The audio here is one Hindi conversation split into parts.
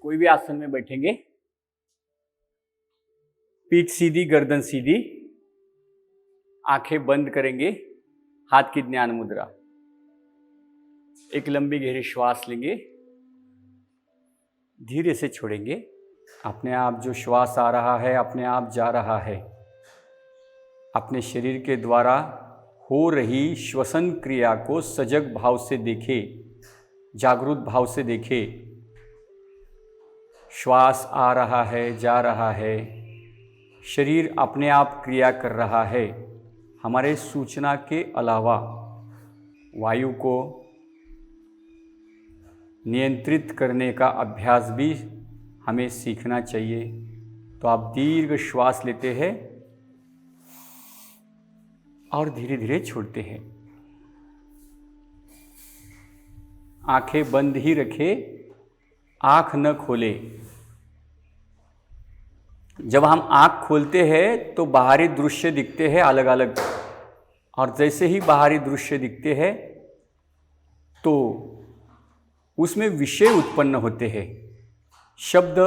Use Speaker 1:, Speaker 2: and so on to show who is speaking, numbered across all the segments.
Speaker 1: कोई भी आसन में बैठेंगे, पीठ सीधी, गर्दन सीधी, आंखें बंद करेंगे, हाथ की ज्ञान मुद्रा। एक लंबी गहरी श्वास लेंगे, धीरे से छोड़ेंगे। अपने आप जो श्वास आ रहा है अपने आप जा रहा है। अपने शरीर के द्वारा हो रही श्वसन क्रिया को सजग भाव से देखे, जागरूक भाव से देखे। श्वास आ रहा है, जा रहा है, शरीर अपने आप क्रिया कर रहा है। हमारे सूचना के अलावा वायु को नियंत्रित करने का अभ्यास भी हमें सीखना चाहिए। तो आप दीर्घ श्वास लेते हैं और धीरे धीरे छोड़ते हैं। आंखें बंद ही रखें, आंख न खोले। जब हम आंख खोलते हैं तो बाहरी दृश्य दिखते हैं अलग अलग, और जैसे ही बाहरी दृश्य दिखते हैं तो उसमें विषय उत्पन्न होते हैं, शब्द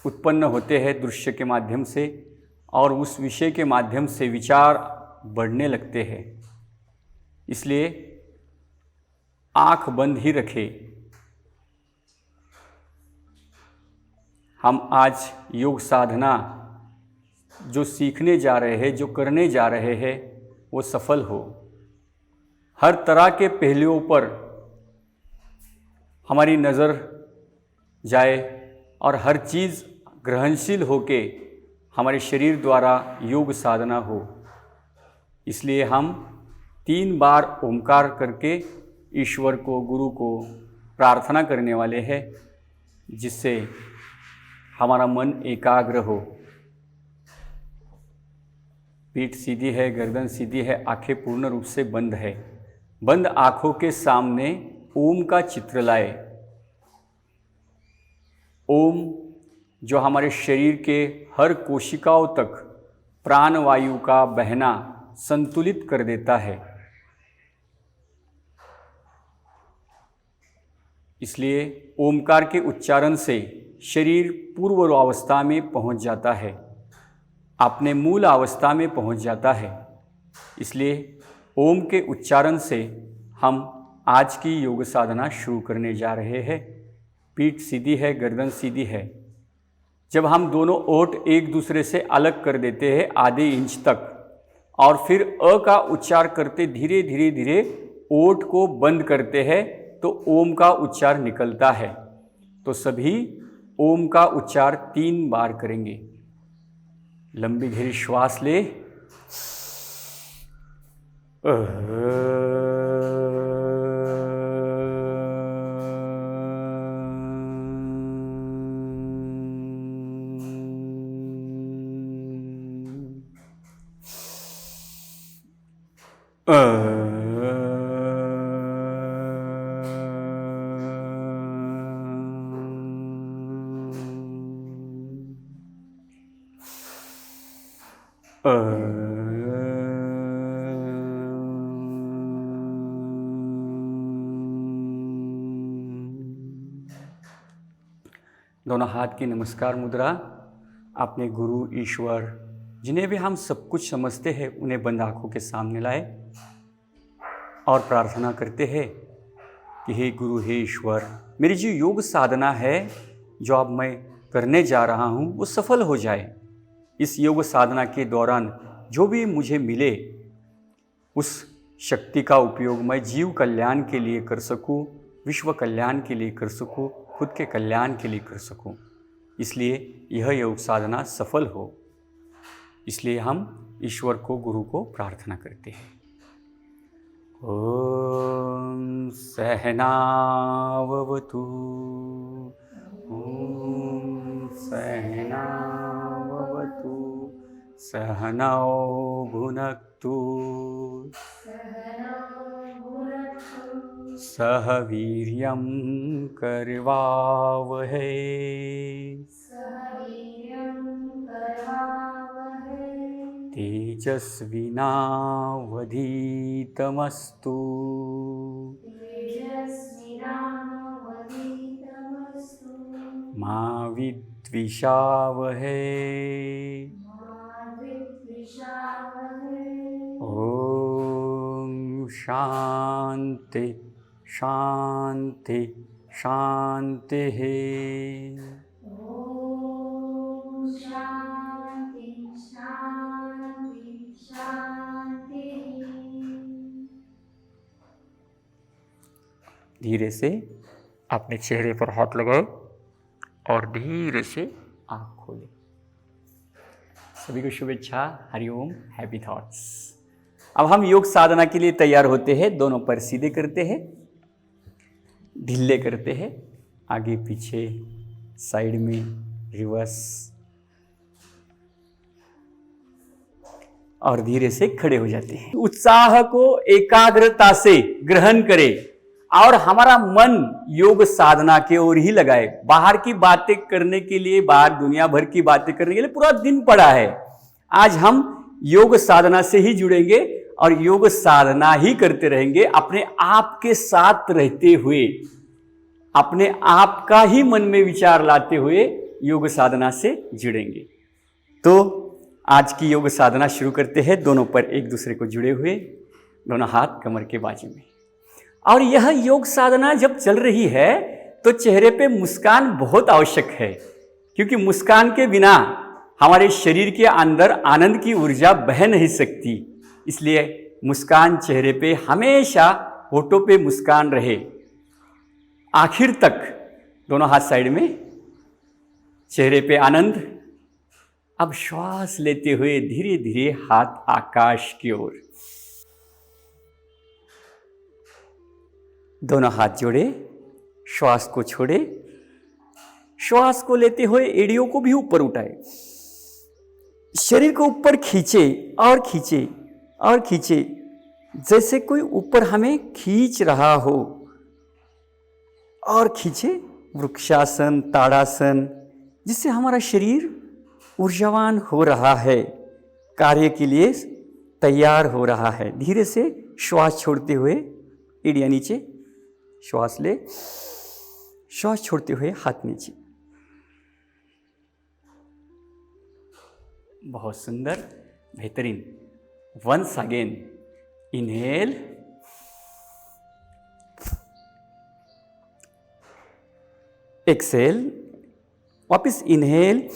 Speaker 1: उत्पन्न होते हैं दृश्य के माध्यम से, और उस विषय के माध्यम से विचार बढ़ने लगते हैं। इसलिए आंख बंद ही रखें। हम आज योग साधना जो सीखने जा रहे हैं, जो करने जा रहे हैं, वो सफल हो। हर तरह के पहलुओं पर हमारी नज़र जाए और हर चीज़ ग्रहणशील होके हमारे शरीर द्वारा योग साधना हो। इसलिए हम 3 बार ओंकार करके ईश्वर को, गुरु को प्रार्थना करने वाले हैं, जिससे हमारा मन एकाग्र हो। पीठ सीधी है, गर्दन सीधी है, आंखें पूर्ण रूप से बंद है। बंद आंखों के सामने ओम का चित्र लाए। ओम जो हमारे शरीर के हर कोशिकाओं तक प्राण वायु का बहना संतुलित कर देता है। इसलिए ओमकार के उच्चारण से शरीर पूर्व अवस्था में पहुंच जाता है, अपने मूल अवस्था में पहुंच जाता है। इसलिए ओम के उच्चारण से हम आज की योग साधना शुरू करने जा रहे हैं। पीठ सीधी है, गर्दन सीधी है। जब हम दोनों ओठ एक दूसरे से अलग कर देते हैं आधे इंच तक, और फिर अ का उच्चार करते धीरे धीरे धीरे ओठ को बंद करते हैं, तो ओम का उच्चार निकलता है। तो सभी ओम का उच्चार 3 बार करेंगे। लंबी गहरी श्वास ले। दोनों हाथ की नमस्कार मुद्रा अपने गुरु, ईश्वर, जिन्हें भी हम सब कुछ समझते हैं, उन्हें बंद आँखों के सामने लाए और प्रार्थना करते हैं कि हे गुरु, हे ईश्वर, मेरी जो योग साधना है जो अब मैं करने जा रहा हूँ वो सफल हो जाए। इस योग साधना के दौरान जो भी मुझे मिले उस शक्ति का उपयोग मैं जीव कल्याण के लिए कर सकूँ, विश्व कल्याण के लिए कर सकूँ, खुद के कल्याण के लिए कर सकूं। इसलिए यह योग साधना सफल हो। इसलिए हम ईश्वर को, गुरु को प्रार्थना करते हैं। ओम सहनावतु, ओम सहनावतु, सहनौ भुनक्तु, सह वीर्यं करवावहै, तेजस्विनावधीतमस्तु, मा विद्विषावहै। ओम शांति शांति शांति है। धीरे से अपने चेहरे पर हाथ लगाओ और धीरे से आँख खोले। सभी को शुभेच्छा, हरिओम, हैप्पी थॉट्स। अब हम योग साधना के लिए तैयार होते हैं। दोनों पैर सीधे करते हैं, ढीले करते हैं, आगे पीछे, साइड में, रिवर्स, और धीरे से खड़े हो जाते हैं। उत्साह को एकाग्रता से ग्रहण करें और हमारा मन योग साधना की ओर ही लगाए। बाहर की बातें करने के लिए, बाहर दुनिया भर की बातें करने के लिए पूरा दिन पड़ा है। आज हम योग साधना से ही जुड़ेंगे और योग साधना ही करते रहेंगे, अपने आप के साथ रहते हुए, अपने आप का ही मन में विचार लाते हुए योग साधना से जुड़ेंगे। तो आज की योग साधना शुरू करते हैं। दोनों पर एक दूसरे को जुड़े हुए, दोनों हाथ कमर के बाजू में। और यह योग साधना जब चल रही है तो चेहरे पे मुस्कान बहुत आवश्यक है, क्योंकि मुस्कान के बिना हमारे शरीर के अंदर आनंद की ऊर्जा बह नहीं सकती। इसलिए मुस्कान चेहरे पे हमेशा, होठों पे मुस्कान रहे आखिर तक। दोनों हाथ साइड में, चेहरे पे आनंद। अब श्वास लेते हुए धीरे धीरे हाथ आकाश की ओर, दोनों हाथ जोड़े, श्वास को छोड़े। श्वास को लेते हुए एड़ियों को भी ऊपर उठाए, शरीर को ऊपर खींचे और खींचे और खींचे, जैसे कोई ऊपर हमें खींच रहा हो, और खींचे। वृक्षासन, ताड़ासन, जिससे हमारा शरीर ऊर्जावान हो रहा है, कार्य के लिए तैयार हो रहा है। धीरे से श्वास छोड़ते हुए एड़ियां नीचे, श्वास ले, श्वास छोड़ते हुए हाथ नीचे। बहुत सुंदर, बेहतरीन। वंस अगेन, इनहेल, एक्सेल, वापस इनहेल,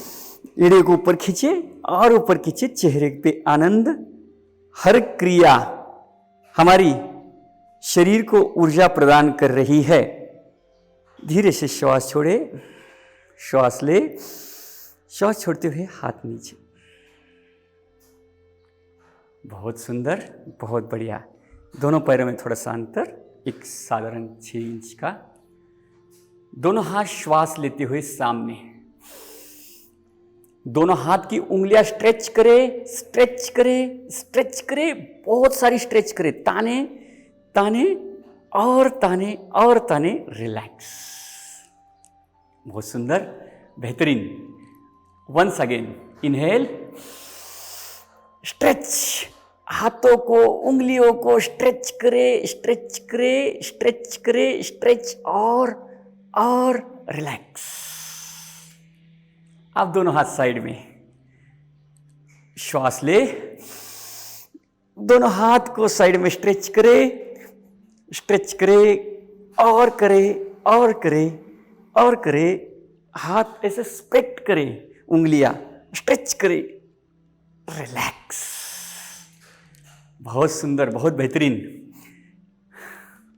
Speaker 1: एड़े को ऊपर खींचे और ऊपर खींचे। चेहरे पे आनंद। हर क्रिया हमारी शरीर को ऊर्जा प्रदान कर रही है। धीरे से श्वास छोड़े, श्वास ले, श्वास छोड़ते हुए हाथ नीचे। बहुत सुंदर, बहुत बढ़िया। दोनों पैरों में थोड़ा सा अंतर, एक साधारण 6 इंच का। दोनों हाथ श्वास लेते हुए सामने, दोनों हाथ की उंगलियां स्ट्रेच करे, स्ट्रेच करे, स्ट्रेच करे, बहुत सारी स्ट्रेच करे। ताने ताने और ताने और ताने, रिलैक्स। बहुत सुंदर, बेहतरीन। Once again, inhale, stretch. हाथों को, उंगलियों को स्ट्रेच करे, स्ट्रेच करे, स्ट्रेच करे, स्ट्रेच, और रिलैक्स। अब दोनों हाथ साइड में, श्वास ले, दोनों हाथ को साइड में स्ट्रेच करे, स्ट्रेच करे, और करे, और करे, और करे। हाथ ऐसे स्प्रेड करे, उंगलियां स्ट्रेच करे, रिलैक्स। बहुत सुंदर, बहुत बेहतरीन।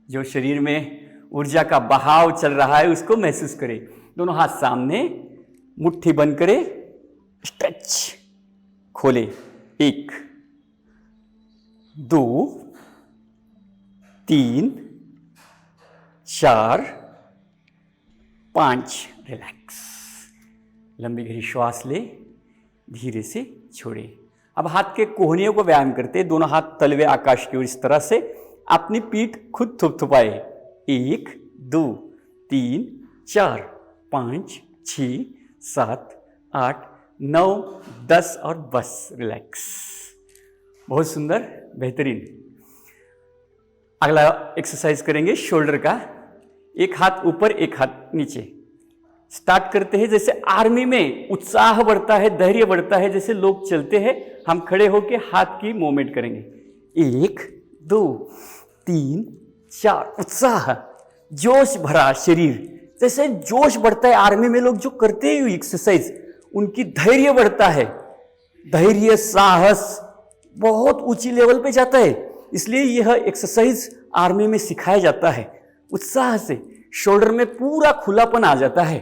Speaker 1: जो शरीर में ऊर्जा का बहाव चल रहा है उसको महसूस करें। दोनों हाथ सामने, मुट्ठी बंद करे, स्ट्रेच, खोले। 1 2 3 4 5, रिलैक्स। लंबी गहरी श्वास ले, धीरे से छोड़े। अब हाथ के कोहनियों को व्यायाम करते, दोनों हाथ तलवे आकाश की ओर इस तरह से, अपनी पीठ खुद थपथपाए। 1 2 3 4 5 6 7 8 9 10 और बस, रिलैक्स। बहुत सुंदर, बेहतरीन। अगला एक्सरसाइज करेंगे शोल्डर का। एक हाथ ऊपर, एक हाथ नीचे। स्टार्ट करते हैं। जैसे आर्मी में उत्साह बढ़ता है, धैर्य बढ़ता है, जैसे लोग चलते हैं, हम खड़े होकर हाथ की मूवमेंट करेंगे। 1 2 3 4, उत्साह, जोश भरा शरीर। जैसे जोश बढ़ता है आर्मी में, लोग जो करते हैं एक्सरसाइज, उनकी धैर्य बढ़ता है, धैर्य साहस बहुत ऊंची लेवल पे जाता है। इसलिए यह एक्सरसाइज आर्मी में सिखाया जाता है। उत्साह से शोल्डर में पूरा खुलापन आ जाता है।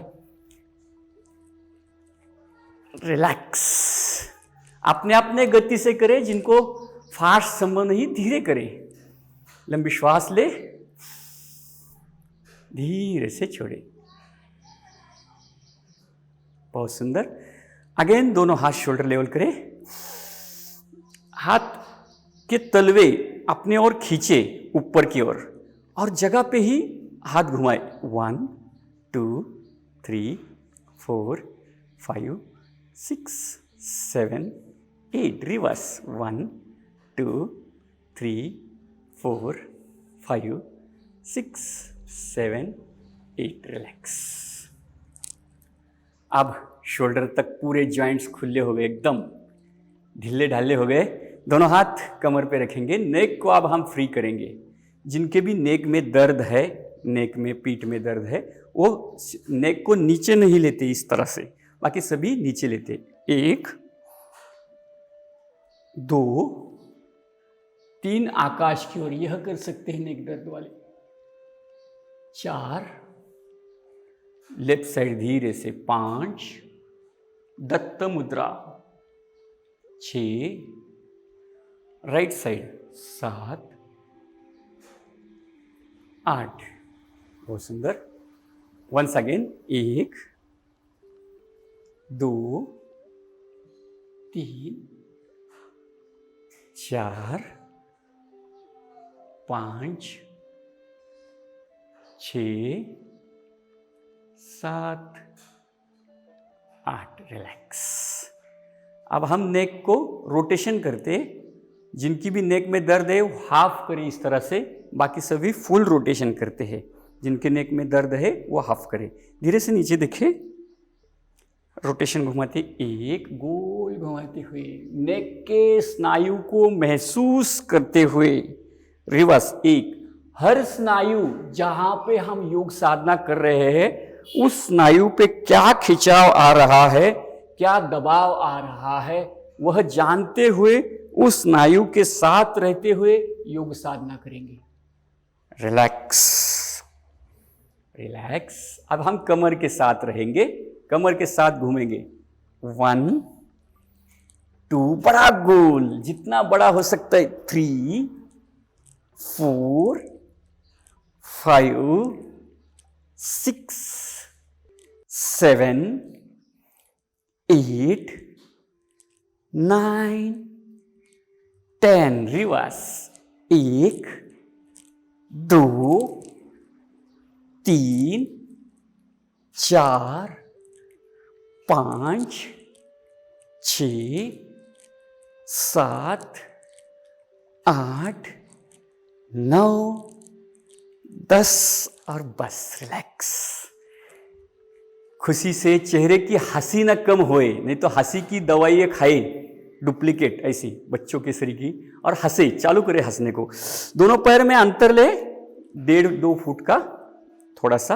Speaker 1: रिलैक्स, अपने अपने गति से करें, जिनको फास्ट संभव नहीं धीरे करें। लंबी श्वास ले, धीरे से छोड़े। बहुत सुंदर। अगेन दोनों हाथ शोल्डर लेवल करें, हाथ के तलवे अपने ओर खींचे ऊपर की ओर और जगह पे ही हाथ घुमाए। 1 2 3 4 5 6 7 8, रिवर्स। 1 2 3 4 5 6 7 8, रिलैक्स। अब शोल्डर तक पूरे जॉइंट्स खुले हो गए, एकदम ढीले ढाले हो गए। दोनों हाथ कमर पे रखेंगे। नेक को अब हम फ्री करेंगे। जिनके भी नेक में दर्द है, नेक में पीठ में दर्द है, वो नेक को नीचे नहीं लेते इस तरह से, बाकी सभी नीचे लेते। 1 2 3, आकाश की ओर यह कर सकते हैं नेक दर्द वाले। 4, लेफ्ट साइड धीरे से। 5, दत्त मुद्रा। 6, राइट साइड। 7 8, बहुत सुंदर। Once again. 1 2 3 4 5 6 7 8, रिलैक्स। अब हम नेक को रोटेशन करते। जिनकी भी नेक में दर्द है वो हाफ करें इस तरह से, बाकी सभी फुल रोटेशन करते हैं। जिनके नेक में दर्द है वो हाफ करें। धीरे से नीचे देखें, रोटेशन घुमाते, 1 गोल घुमाते हुए, नेक के स्नायु को महसूस करते हुए। रिवर्स। 1, हर स्नायु जहां पे हम योग साधना कर रहे हैं उस स्नायु पे क्या खिंचाव आ रहा है, क्या दबाव आ रहा है, वह जानते हुए उस स्नायु के साथ रहते हुए योग साधना करेंगे। Relax, relax. अब हम कमर के साथ रहेंगे, कमर के साथ घूमेंगे। 1 2, बड़ा गोल, जितना बड़ा हो सकता है। 3 4 5 6 7 8 9 10, रिवर्स। 1 2 3 4 5 6 7 8 9 10 और बस। रिलैक्स। खुशी से चेहरे की हंसी न कम होए, नहीं तो हंसी की दवाई खाए डुप्लीकेट ऐसी बच्चों के शरीर की, और हंसे, चालू करे हंसने को। दोनों पैर में अंतर ले 1.5-2 फुट का थोड़ा सा।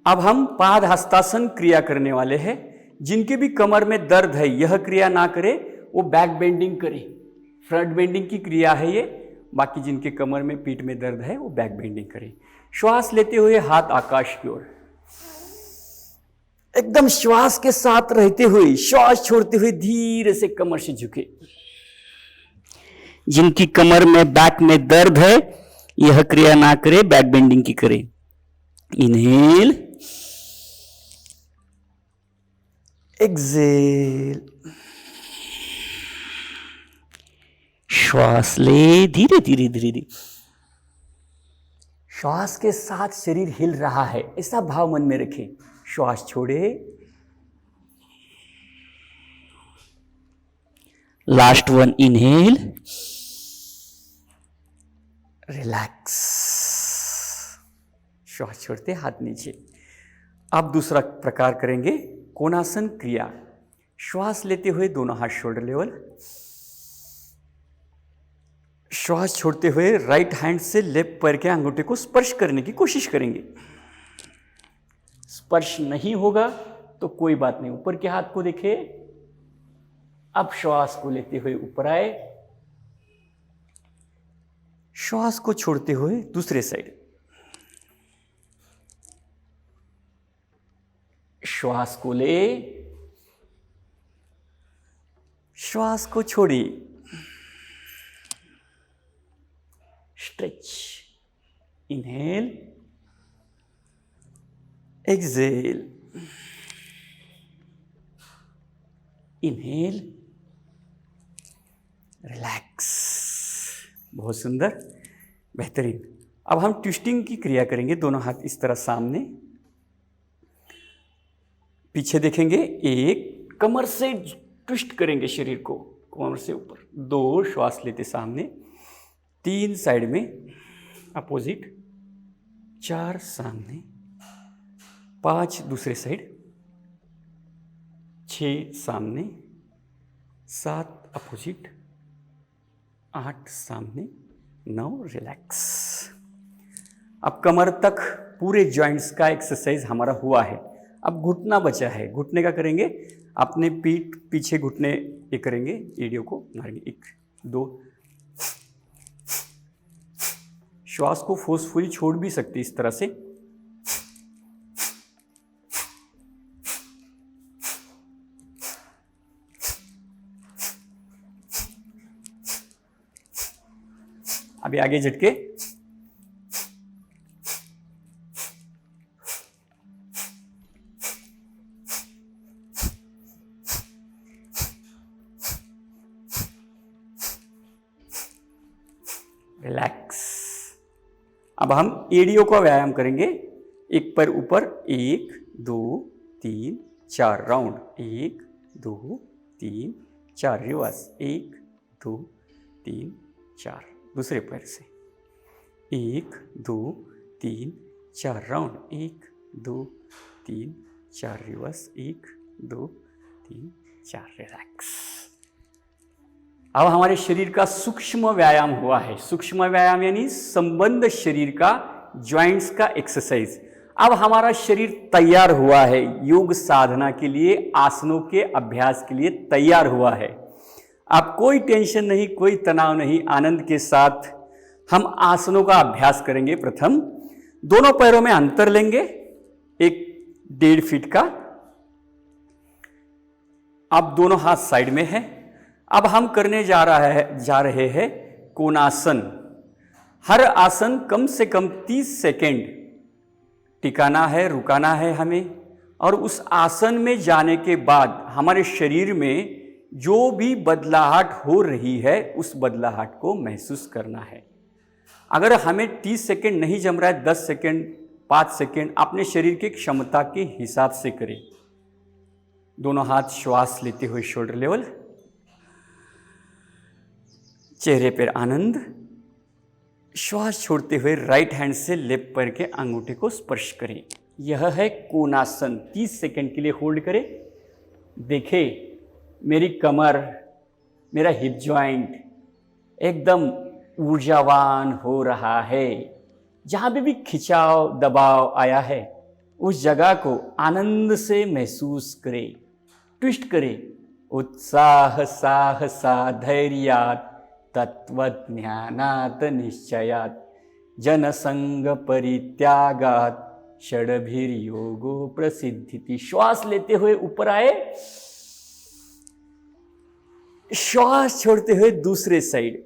Speaker 1: अब हम पाद हस्तासन क्रिया करने वाले हैं। जिनके भी कमर में दर्द है यह क्रिया ना करे, वो बैक बेंडिंग करे। फ्रंट बेंडिंग की क्रिया है ये। बाकी जिनके कमर में पीठ में दर्द है वो बैक बेंडिंग करे। श्वास लेते हुए हाथ आकाश की ओर, एकदम श्वास के साथ रहते हुए, श्वास छोड़ते हुए धीरे से कमर से झुके। जिनकी कमर में बैक में दर्द है यह क्रिया ना करे, बैक बेंडिंग की करे। Inhale, exhale. श्वास ले, धीरे धीरे धीरे धीरे। श्वास के साथ शरीर हिल रहा है, ऐसा भाव मन में रखें। श्वास छोड़े। Last one, inhale, relax. श्वास छोड़ते हाथ नीचे। अब दूसरा प्रकार करेंगे कोणासन क्रिया। श्वास लेते हुए दोनों हाथ शोल्डर लेवल, श्वास छोड़ते हुए राइट हैंड से लेफ्ट पैर के अंगूठे को स्पर्श करने की कोशिश करेंगे। स्पर्श नहीं होगा तो कोई बात नहीं, ऊपर के हाथ को देखें। अब श्वास को लेते हुए ऊपर आए, श्वास को छोड़ते हुए दूसरे साइड, श्वास को ले, श्वास को छोड़िए, stretch, inhale, exhale, inhale, relax. बहुत सुंदर, बेहतरीन। अब हम ट्विस्टिंग की क्रिया करेंगे। दोनों हाथ इस तरह सामने, पीछे देखेंगे, एक कमर से ट्विस्ट करेंगे शरीर को, कमर से ऊपर, 2 श्वास लेते सामने, 3 साइड में अपोजिट, 4 सामने, 5 दूसरे साइड, 6 सामने, 7 अपोजिट, 8 सामने, 9 रिलैक्स। अब कमर तक पूरे जॉइंट्स का एक्सरसाइज हमारा हुआ है। अब घुटना बचा है। घुटने का करेंगे, अपने पीठ पीछे घुटने ये करेंगे, एडियो को मारेंगे, 1 2। श्वास को फोर्सफुली छोड़ भी सकते इस तरह से। अभी आगे झटके, रिलैक्स। अब हम एडियो का व्यायाम करेंगे। एक पैर ऊपर, 1 2 3 4 राउंड, 1 2 3 4 रिवर्स, 1 2 3 4। दूसरे पैर से 1 2 3 4 राउंड, 1 2 3 4 रिवर्स, 1 2 3 4 रिलैक्स। अब हमारे शरीर का सूक्ष्म व्यायाम हुआ है। सूक्ष्म व्यायाम यानी संबंध शरीर का, जॉइंट्स का एक्सरसाइज। अब हमारा शरीर तैयार हुआ है योग साधना के लिए, आसनों के अभ्यास के लिए तैयार हुआ है। अब कोई टेंशन नहीं, कोई तनाव नहीं, आनंद के साथ हम आसनों का अभ्यास करेंगे। प्रथम दोनों पैरों में अंतर लेंगे, 1.5 फीट का। अब दोनों हाथ साइड में है। अब हम करने जा रहे हैं कोणासन। हर आसन कम से कम 30 सेकेंड टिकाना है, रुकाना है हमें। और उस आसन में जाने के बाद हमारे शरीर में जो भी बदलाहट हो रही है, उस बदलाहट को महसूस करना है। अगर हमें 30 सेकेंड नहीं जम रहा है, 10 सेकेंड, 5 सेकेंड, अपने शरीर की क्षमता के हिसाब से करें। दोनों हाथ श्वास लेते हुए शोल्डर लेवल, चेहरे पर आनंद। श्वास छोड़ते हुए राइट हैंड से लेफ्ट पैर के अंगूठे को स्पर्श करें। यह है कोणासन। 30 सेकेंड के लिए होल्ड करें। देखें मेरी कमर, मेरा हिप जॉइंट एकदम ऊर्जावान हो रहा है। जहाँ भी खिंचाव दबाव आया है, उस जगह को आनंद से महसूस करें। ट्विस्ट करें। उत्साह साहसा धैर्यात् तत्वज्ञानात् निश्चयात् जनसंग परित्यागात् षड्भिर्योगो प्रसिद्धिति। श्वास लेते हुए ऊपर आए, श्वास छोड़ते हुए दूसरे साइड,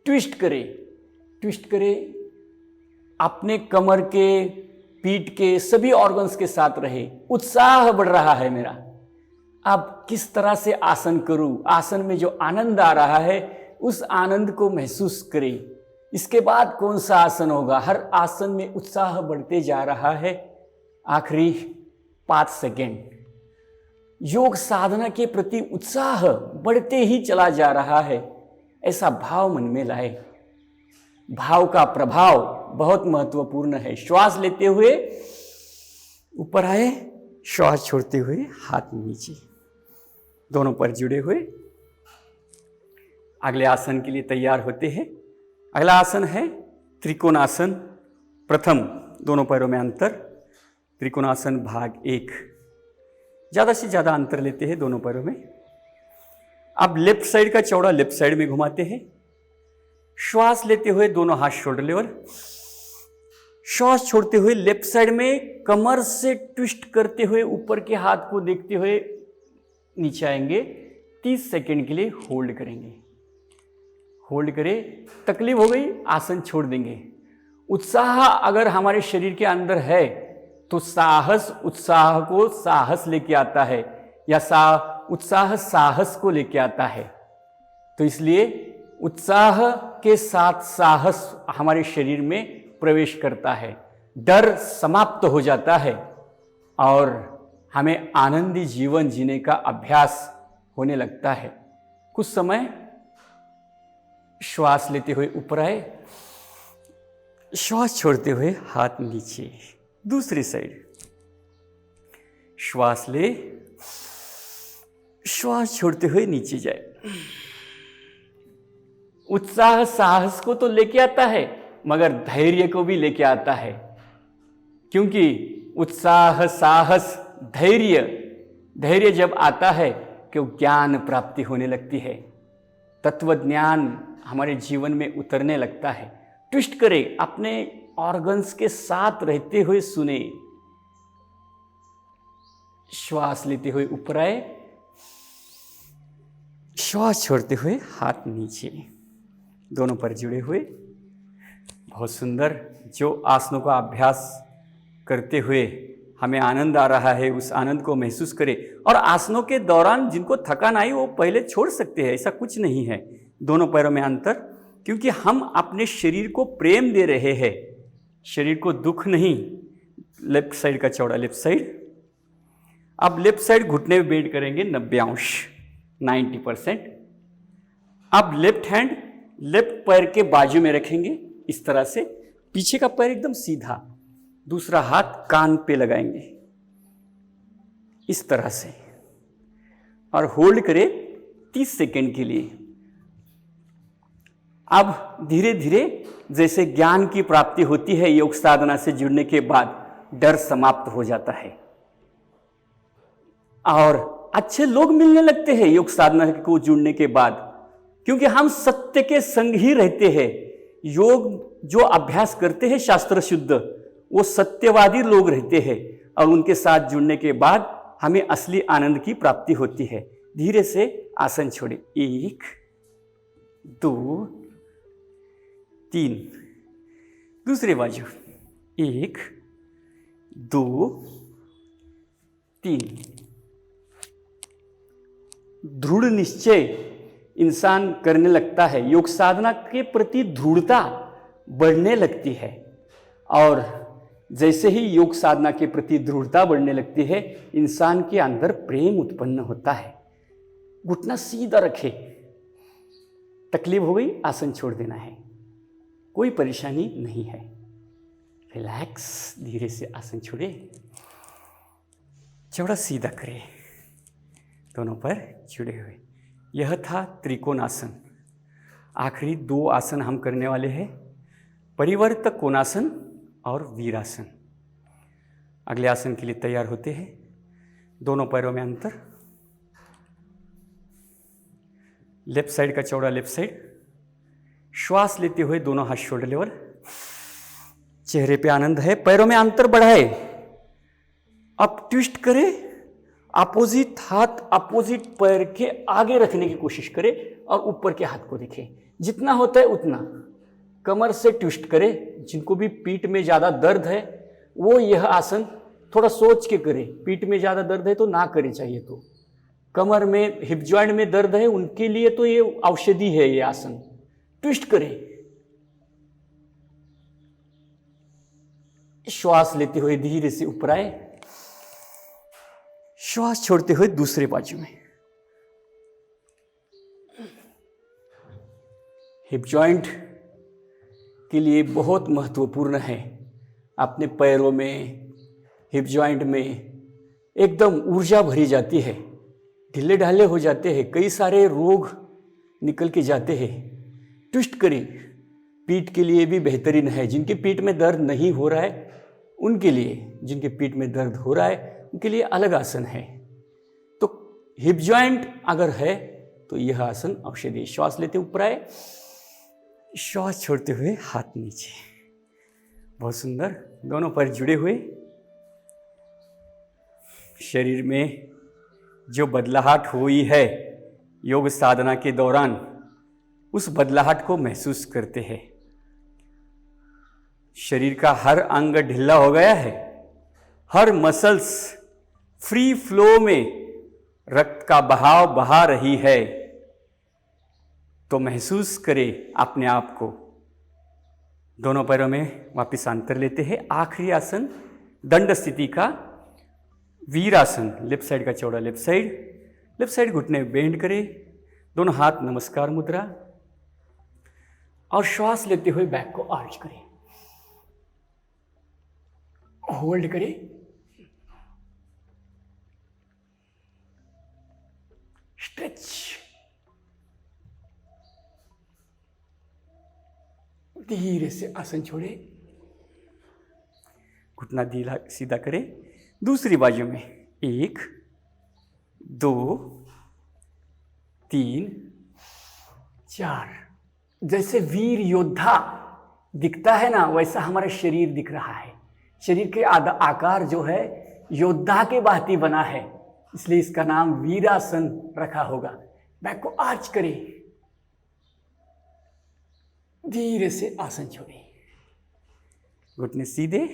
Speaker 1: ट्विस्ट करें। ट्विस्ट करें, अपने कमर के, पीठ के सभी ऑर्गन्स के साथ रहे। उत्साह बढ़ रहा है मेरा। अब किस तरह से आसन करूं, आसन में जो आनंद आ रहा है उस आनंद को महसूस करें। इसके बाद कौन सा आसन होगा। हर आसन में उत्साह बढ़ते जा रहा है। आखिरी 5 सेकेंड। योग साधना के प्रति उत्साह बढ़ते ही चला जा रहा है, ऐसा भाव मन में लाए। भाव का प्रभाव बहुत महत्वपूर्ण है। श्वास लेते हुए ऊपर आए, श्वास छोड़ते हुए हाथ नीचे, दोनों पर जुड़े हुए। अगले आसन के लिए तैयार होते हैं। अगला आसन है त्रिकोणासन। प्रथम दोनों पैरों में अंतर, त्रिकोणासन भाग 1। ज़्यादा से ज़्यादा अंतर लेते हैं दोनों पैरों में। अब लेफ्ट साइड का चौड़ा लेफ्ट साइड में घुमाते हैं। श्वास लेते हुए दोनों हाथ शोल्डर लेवल, श्वास छोड़ते हुए लेफ्ट साइड में कमर से ट्विस्ट करते हुए ऊपर के हाथ को देखते हुए नीचे आएंगे। 30 सेकेंड के लिए होल्ड करेंगे। होल्ड करें, तकलीफ हो गई आसन छोड़ देंगे। उत्साह अगर हमारे शरीर के अंदर है तो साहस उत्साह को साहस लेके आता है, या उत्साह साहस को लेके आता है। तो इसलिए उत्साह के साथ साहस हमारे शरीर में प्रवेश करता है, डर समाप्त हो जाता है और हमें आनंदी जीवन जीने का अभ्यास होने लगता है। कुछ समय श्वास लेते हुए ऊपर आए, श्वास छोड़ते हुए हाथ नीचे। दूसरी साइड श्वास ले, श्वास छोड़ते हुए नीचे जाए। उत्साह साहस को तो लेके आता है मगर धैर्य को भी लेके आता है, क्योंकि उत्साह साहस धैर्य जब आता है कि ज्ञान प्राप्ति होने लगती है, तत्व ज्ञान हमारे जीवन में उतरने लगता है। ट्विस्ट करें, अपने ऑर्गन्स के साथ रहते हुए सुने। श्वास लेते हुए ऊपर आए, श्वास छोड़ते हुए हाथ नीचे, दोनों पर जुड़े हुए। बहुत सुंदर। जो आसनों का अभ्यास करते हुए हमें आनंद आ रहा है उस आनंद को महसूस करें। और आसनों के दौरान जिनको थकान आई वो पहले छोड़ सकते हैं, ऐसा कुछ नहीं है। दोनों पैरों में अंतर, क्योंकि हम अपने शरीर को प्रेम दे रहे हैं, शरीर को दुख नहीं। लेफ्ट साइड का चौड़ा लेफ्ट साइड। अब लेफ्ट साइड घुटने में बेंड करेंगे 90 अंश, 90%। अब लेफ्ट हैंड लेफ्ट पैर के बाजू में रखेंगे इस तरह से, पीछे का पैर एकदम सीधा, दूसरा हाथ कान पे लगाएंगे इस तरह से और होल्ड करें 30 सेकेंड के लिए। अब धीरे धीरे जैसे ज्ञान की प्राप्ति होती है योग साधना से जुड़ने के बाद, डर समाप्त हो जाता है और अच्छे लोग मिलने लगते हैं योग साधना को जुड़ने के बाद, क्योंकि हम सत्य के संग ही रहते हैं। योग जो अभ्यास करते हैं शास्त्र शुद्ध, वो सत्यवादी लोग रहते हैं और उनके साथ जुड़ने के बाद हमें असली आनंद की प्राप्ति होती है। धीरे से आसन छोड़े, 1 2 3। दूसरे बाजू 1 2 3। दृढ़ निश्चय इंसान करने लगता है, योग साधना के प्रति दृढ़ता बढ़ने लगती है और जैसे ही योग साधना के प्रति दृढ़ता बढ़ने लगती है इंसान के अंदर प्रेम उत्पन्न होता है। घुटना सीधा रखे, तकलीफ हो गई आसन छोड़ देना है, कोई परेशानी नहीं है। रिलैक्स, धीरे से आसन छोड़े, चौड़ा सीधा करें, दोनों पर जुड़े हुए। यह था त्रिकोणासन। आखिरी 2 आसन हम करने वाले हैं, परिवर्तक कोणासन और वीरासन। अगले आसन के लिए तैयार होते हैं। दोनों पैरों में अंतर, लेफ्ट साइड का चौड़ा लेफ्ट साइड। श्वास लेते हुए दोनों हाथ शोल्डर लेवल, चेहरे पे आनंद है। पैरों में अंतर बढ़ाए, अब ट्विस्ट करें, अपोजिट हाथ अपोजिट पैर के आगे रखने की कोशिश करें और ऊपर के हाथ को देखें, जितना होता है उतना। कमर से ट्विस्ट करें। जिनको भी पीठ में ज़्यादा दर्द है वो यह आसन थोड़ा सोच के करें। पीठ में ज़्यादा दर्द है तो ना करें, चाहिए तो। कमर में हिप जॉइंट में दर्द है उनके लिए तो ये औषधि है, ये आसन। ट्विस्ट करें। श्वास लेते हुए धीरे से ऊपर आए, श्वास छोड़ते हुए दूसरे बाजू में। हिप जॉइंट के लिए बहुत महत्वपूर्ण है। अपने पैरों में, हिप जॉइंट में एकदम ऊर्जा भरी जाती है, ढीले ढाले हो जाते हैं, कई सारे रोग निकल के जाते हैं। ट्विस्ट करें, पीठ के लिए भी बेहतरीन है। जिनके पीठ में दर्द नहीं हो रहा है उनके लिए, जिनके पीठ में दर्द हो रहा है उनके लिए अलग आसन है। तो हिप जॉइंट अगर है तो यह आसन अवश्य दें। श्वास लेते ऊपर आए, श्वास छोड़ते हुए हाथ नीचे। बहुत सुंदर, दोनों पैर जुड़े हुए। शरीर में जो बदलाहट हुई है योग साधना के दौरान, उस बदलाहट को महसूस करते हैं। शरीर का हर अंग ढीला हो गया है, हर मसल्स फ्री फ्लो में रक्त का बहाव बहा रही है। तो महसूस करें अपने आप को। दोनों पैरों में वापस अंतर लेते हैं। आखिरी आसन दंड स्थिति का वीरासन। लेफ्ट साइड का चौड़ा लेफ्ट साइड घुटने बेंड करें, दोनों हाथ नमस्कार मुद्रा, और श्वास लेते हुए बैक को आर्च करें, होल्ड करें, स्ट्रेच, धीरे से आसन छोड़े, घुटना ढीला सीधा करें। दूसरी बाजू में 1 2 3 4। जैसे वीर योद्धा दिखता है ना, वैसा हमारा शरीर दिख रहा है। शरीर के आकार जो है योद्धा के भांति बना है, इसलिए इसका नाम वीरासन रखा होगा। बैक को आर्च करें, धीरे से आसन छोड़ें, घुटने सीधे,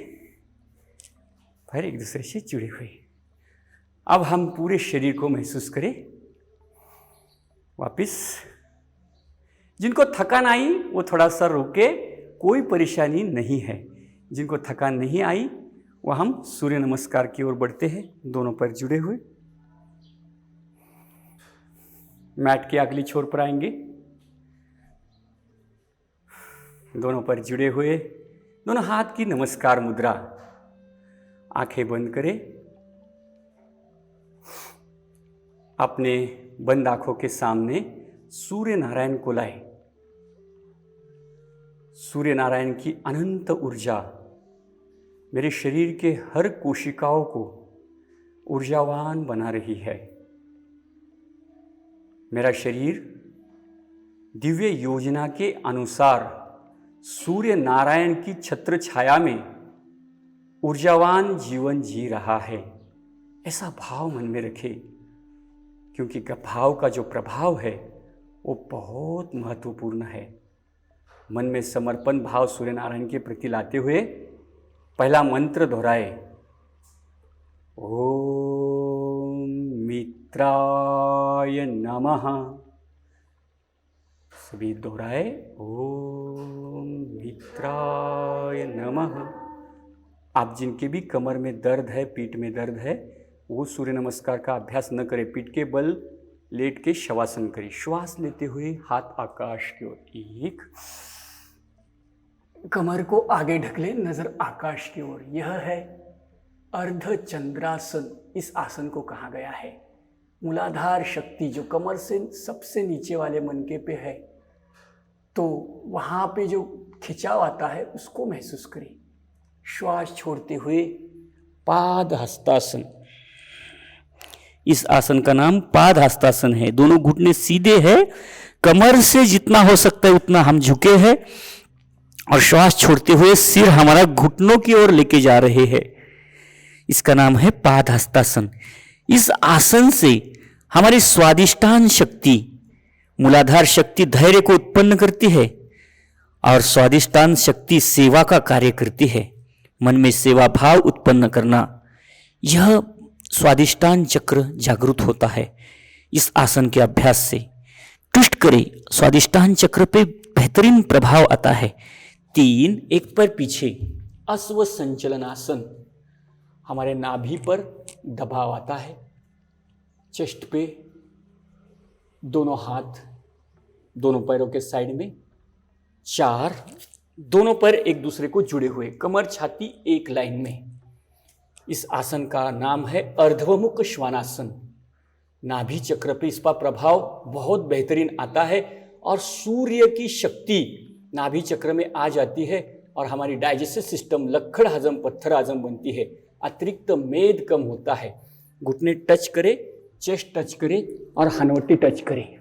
Speaker 1: पैर एक दूसरे से जुड़े हुए। अब हम पूरे शरीर को महसूस करें। वापिस जिनको थकान आई वो थोड़ा सा रुके, कोई परेशानी नहीं है। जिनको थकान नहीं आई वो हम सूर्य नमस्कार की ओर बढ़ते हैं। दोनों पैर जुड़े हुए, मैट के अगली छोर पर आएंगे। दोनों पैर जुड़े हुए, दोनों हाथ की नमस्कार मुद्रा। आंखें बंद करें, अपने बंद आंखों के सामने सूर्य नारायण को लाए। सूर्य नारायण की अनंत ऊर्जा मेरे शरीर के हर कोशिकाओं को ऊर्जावान बना रही है। मेरा शरीर दिव्य योजना के अनुसार सूर्य नारायण की छत्र छाया में ऊर्जावान जीवन जी रहा है। ऐसा भाव मन में रखें, क्योंकि भाव का जो प्रभाव है वो बहुत महत्वपूर्ण है। मन में समर्पण भाव सूर्य नारायण के प्रति लाते हुए पहला मंत्र दोहराए, ओम मित्राय नमः। सभी दोहराए, ओम मित्राय नमः। आप जिनके भी कमर में दर्द है, पीठ में दर्द है, वो सूर्य नमस्कार का अभ्यास न करें, पीठ के बल लेट के शवासन करें। श्वास लेते हुए हाथ आकाश की ओर, 1, कमर को आगे ढकले, नजर आकाश की ओर। यह है अर्ध चंद्रासन। इस आसन को कहा गया है मूलाधार शक्ति, जो कमर से सबसे नीचे वाले मनके पे है, तो वहां पे जो खिंचाव आता है उसको महसूस करें। श्वास छोड़ते हुए पाद हस्तासन। इस आसन का नाम पाद हस्तासन है। दोनों घुटने सीधे हैं, कमर से जितना हो सकता है उतना हम झुके हैं, और श्वास छोड़ते हुए सिर हमारा घुटनों की ओर लेके जा रहे हैं। इसका नाम है पाद हस्तासन। इस आसन से हमारी स्वादिष्टान शक्ति, मूलाधार शक्ति धैर्य को उत्पन्न करती है, और स्वादिष्टान शक्ति सेवा का कार्य करती है। मन में सेवा भाव उत्पन्न करना, यह स्वादिष्टान चक्र जागृत होता है इस आसन के अभ्यास से। ट्विस्ट करें, स्वादिष्टान चक्र पे बेहतरीन प्रभाव आता है। 3, एक पैर पीछे, अश्व संचलन आसन। हमारे नाभि पर दबाव आता है, चेस्ट पे, दोनों हाथ दोनों पैरों के साइड में। 4, दोनों पैर एक दूसरे को जुड़े हुए, कमर छाती एक लाइन में। इस आसन का नाम है अर्धवमुख श्वानासन। नाभि चक्र पे इसका प्रभाव बहुत बेहतरीन आता है और सूर्य की शक्ति नाभि चक्र में आ जाती है और हमारी डाइजेस्टिव सिस्टम, लक्कड़ हजम, पत्थर हजम बनती है। अतिरिक्त मेद कम होता है। घुटने टच करे, चेस्ट टच करे और हनवटी टच करे।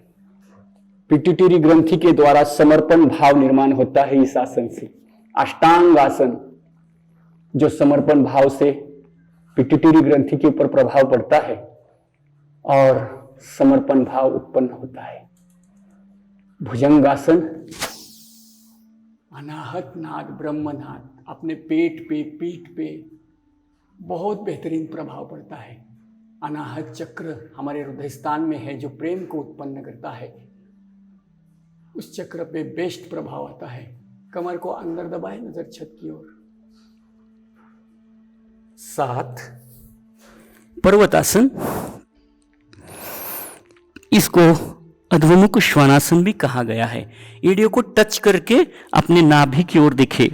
Speaker 1: पिट्यूटरी ग्रंथि के द्वारा समर्पण भाव निर्माण होता है इस आसन से। अष्टांग आसन, जो समर्पण भाव से पिट्यूटरी ग्रंथि के ऊपर प्रभाव पड़ता है और समर्पण भाव उत्पन्न होता है। भुजंगासन, अनाहत नाद, ब्रह्मनाद, अपने पेट पे, पीठ पे बहुत बेहतरीन प्रभाव पड़ता है। अनाहत चक्र हमारे हृदय स्थान में है, जो प्रेम को उत्पन्न करता है। उस चक्र पे बेस्ट प्रभाव आता है। कमर को अंदर दबाए, नजर छत की ओर। 7 पर्वतासन, इसको अधोमुख श्वानासन भी कहा गया है। एड़ियों को टच करके अपने नाभि की ओर देखे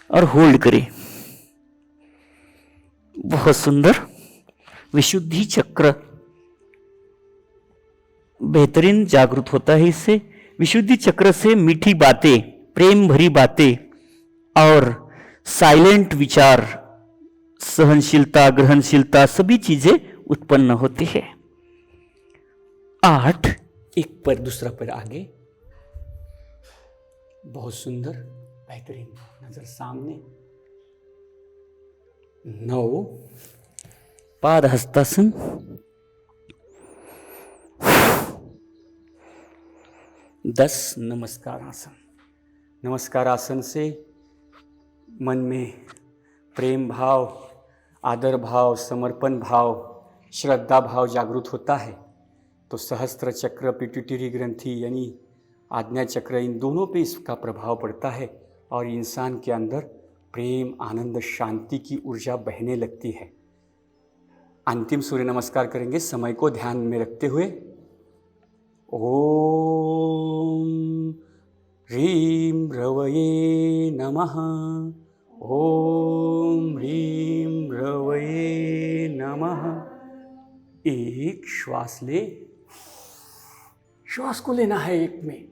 Speaker 1: और होल्ड करे। बहुत सुंदर। विशुद्धि चक्र बेहतरीन जागृत होता है इससे। विशुद्धि चक्र से मीठी बातें, प्रेम भरी बातें और साइलेंट विचार, सहनशीलता, ग्रहणशीलता, सभी चीजें उत्पन्न होती है। 8 एक पैर दूसरा पैर आगे, बहुत सुंदर, बेहतरीन, नजर सामने। 9 पाद हस्तासन। 10 नमस्कार आसन। नमस्कार आसन से मन में प्रेम भाव, आदर भाव, समर्पण भाव, श्रद्धा भाव जागृत होता है। तो सहस्त्र चक्र, पिट्यूटरी ग्रंथि यानी आज्ञा चक्र, इन दोनों पे इसका प्रभाव पड़ता है और इंसान के अंदर प्रेम, आनंद, शांति की ऊर्जा बहने लगती है। अंतिम सूर्य नमस्कार करेंगे समय को ध्यान में रखते हुए। ओम ह्रीं रवये नमः। ओम ह्रीं रवये नमः। एक श्वास ले, श्वास को लेना है एक में।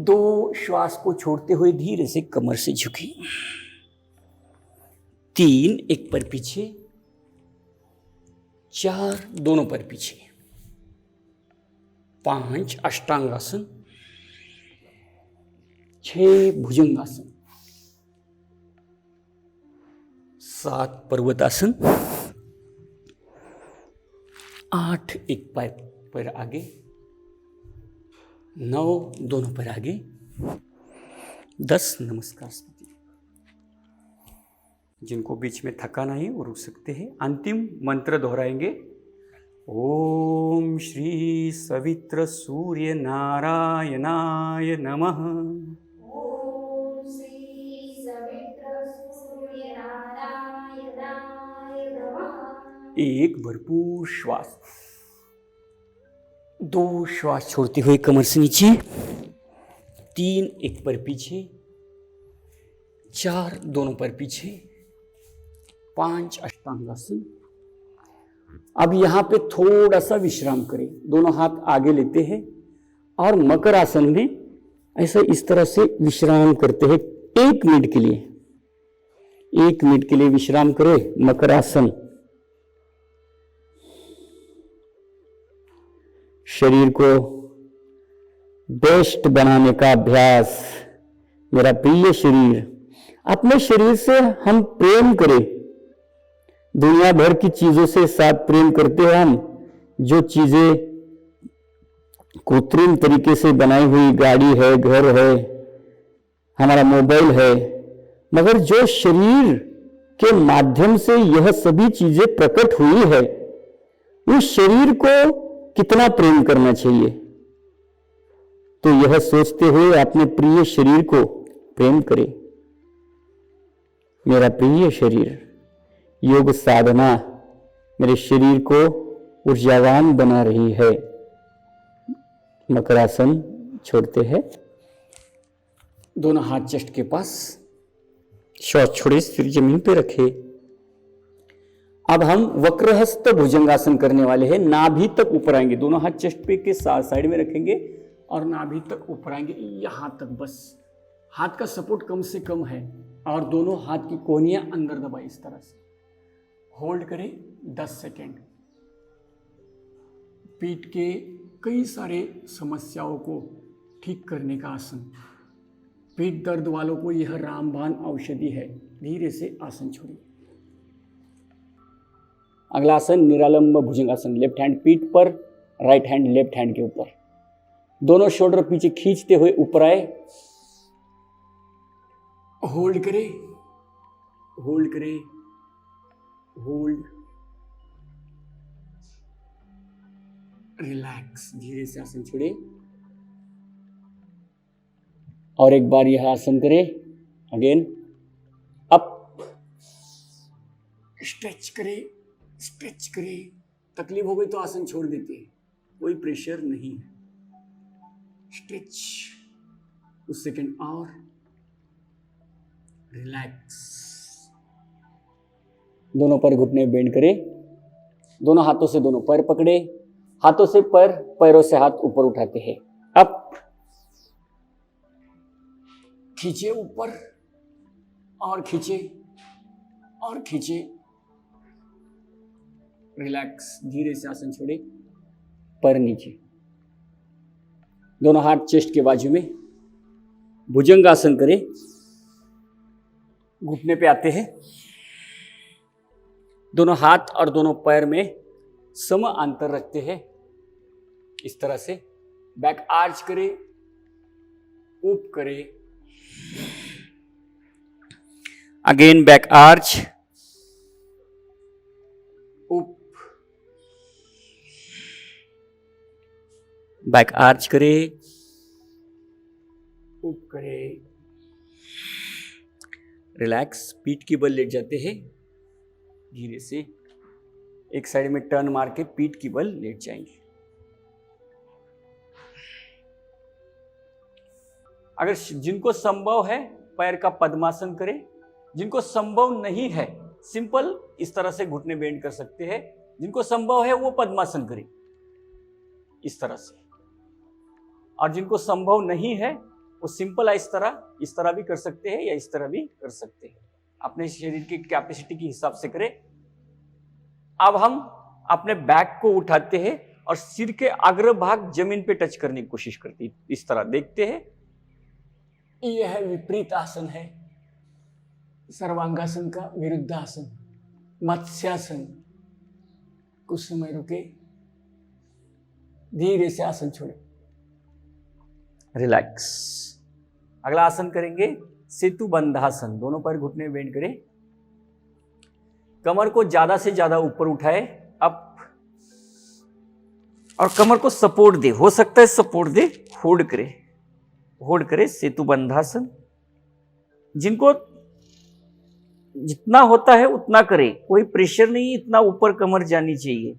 Speaker 1: 2 श्वास को छोड़ते हुए धीरे से कमर से झुकी। 3 एक पैर पीछे, 4 दोनों पैर पीछे, 5 अष्टांगासन, 6 भुजंगासन, 7 पर्वतासन, 8 एक पैर आगे, 9 दोनों पैर आगे, 10 नमस्कार स्तुति। जिनको बीच में थका नहीं वो रुक सकते हैं। अंतिम मंत्र दोहराएंगे। ओम श्री सवित्र सूर्य नारायणाय नमः।
Speaker 2: ओम श्री सवित्र सूर्य नारायणाय नमः।
Speaker 1: एक भरपूर श्वास, 2 श्वास छोड़ते हुए कमर से नीचे, 3 एक पैर पीछे, 4 दोनों पैर पीछे, 5 अष्टांगासन। अब यहाँ पे थोड़ा सा विश्राम करें। दोनों हाथ आगे लेते हैं और मकर आसन में ऐसा इस तरह से विश्राम करते हैं 1 मिनट के लिए। 1 मिनट के लिए विश्राम करें मकर आसन। शरीर को बेस्ट बनाने का अभ्यास। मेरा प्रिय शरीर, अपने शरीर से हम प्रेम करें। दुनिया भर की चीजों से साथ प्रेम करते हैं हम। जो चीजें कृत्रिम तरीके से बनाई हुई, गाड़ी है, घर है, हमारा मोबाइल है, मगर जो शरीर के माध्यम से यह सभी चीजें प्रकट हुई है, उस शरीर को कितना प्रेम करना चाहिए। तो यह सोचते हुए अपने प्रिय शरीर को प्रेम करें। मेरा प्रिय शरीर, योग साधना मेरे शरीर को ऊर्जावान बना रही है। मकरासन छोड़ते हैं। दोनों हाथ चेस्ट के पास, श्वास छोड़े, सिर जमीन पे रखे। अब हम वक्रहस्त भुजंगासन करने वाले हैं। नाभि तक ऊपर आएंगे, दोनों हाथ चेस्ट पे के साथ साइड में रखेंगे और नाभि तक ऊपर आएंगे, यहां तक बस। हाथ का सपोर्ट कम से कम है और दोनों हाथ की कोहनियां अंदर दबाई इस तरह से। होल्ड करें 10 सेकेंड। पीठ के कई सारे समस्याओं को ठीक करने का आसन। पीठ दर्द वालों को यह रामबाण औषधि है। धीरे से आसन छोड़िए। अगला आसन निरालंब भुजंगासन। लेफ्ट हैंड पीठ पर, राइट हैंड लेफ्ट हैंड के ऊपर। दोनों शोल्डर पीछे खींचते हुए ऊपर आए। होल्ड करें, होल्ड करें, होल्ड, रिलैक्स। धीरे से आसन छोड़े और एक बार यह आसन करें। अगेन अप, स्ट्रेच करें, स्ट्रेच करें। तकलीफ हो गई तो आसन छोड़ देते हैं, कोई प्रेशर नहीं है। स्ट्रेच, कुछ सेकंड और, रिलैक्स। दोनों पैर घुटने बेंड करें। दोनों हाथों से दोनों पैर पकड़े, हाथों से पैर, पैरों से हाथ ऊपर उठाते हैं। अप, खींचे ऊपर और खींचे और खींचे, रिलैक्स। धीरे से आसन छोड़े, पैर नीचे। दोनों हाथ चेस्ट के बाजू में। भुजंगासन करें। घुटने पे आते हैं। दोनों हाथ और दोनों पैर में सम अंतर रखते हैं इस तरह से। बैक आर्च करें, ऊप करें। अगेन बैक आर्च, ऊप, बैक आर्च करें, ऊप करें। रिलैक्स। पीठ की बल लेट जाते हैं। धीरे से एक साइड में टर्न मार के पीठ की बल लेट जाएंगे। अगर जिनको संभव है पैर का पद्मासन करें। जिनको संभव नहीं है सिंपल इस तरह से घुटने बेंड कर सकते हैं। जिनको संभव है वो पद्मासन करें इस तरह से। और जिनको संभव नहीं है वो सिंपल इस तरह भी कर सकते हैं या इस तरह भी कर सकते हैं। अपने शरीर की कैपेसिटी के हिसाब से करें। अब हम अपने बैक को उठाते हैं और सिर के अग्रभाग जमीन पे टच करने की कोशिश करते हैं। इस तरह देखते हैं। यह विपरीत आसन है सर्वांगासन का, विरुद्धासन, मत्स्यासन। कुछ समय रुके, धीरे से आसन छोड़े, रिलैक्स। अगला आसन करेंगे सेतु बंधासन। दोनों पैर घुटने बेंड करें। कमर को ज्यादा से ज्यादा ऊपर उठाए, अप, और कमर को सपोर्ट दे। हो सकता है सपोर्ट दे, होल्ड करे, होल्ड करे। सेतु बंधासन। जिनको जितना होता है उतना करे, कोई प्रेशर नहीं, इतना ऊपर कमर जानी चाहिए।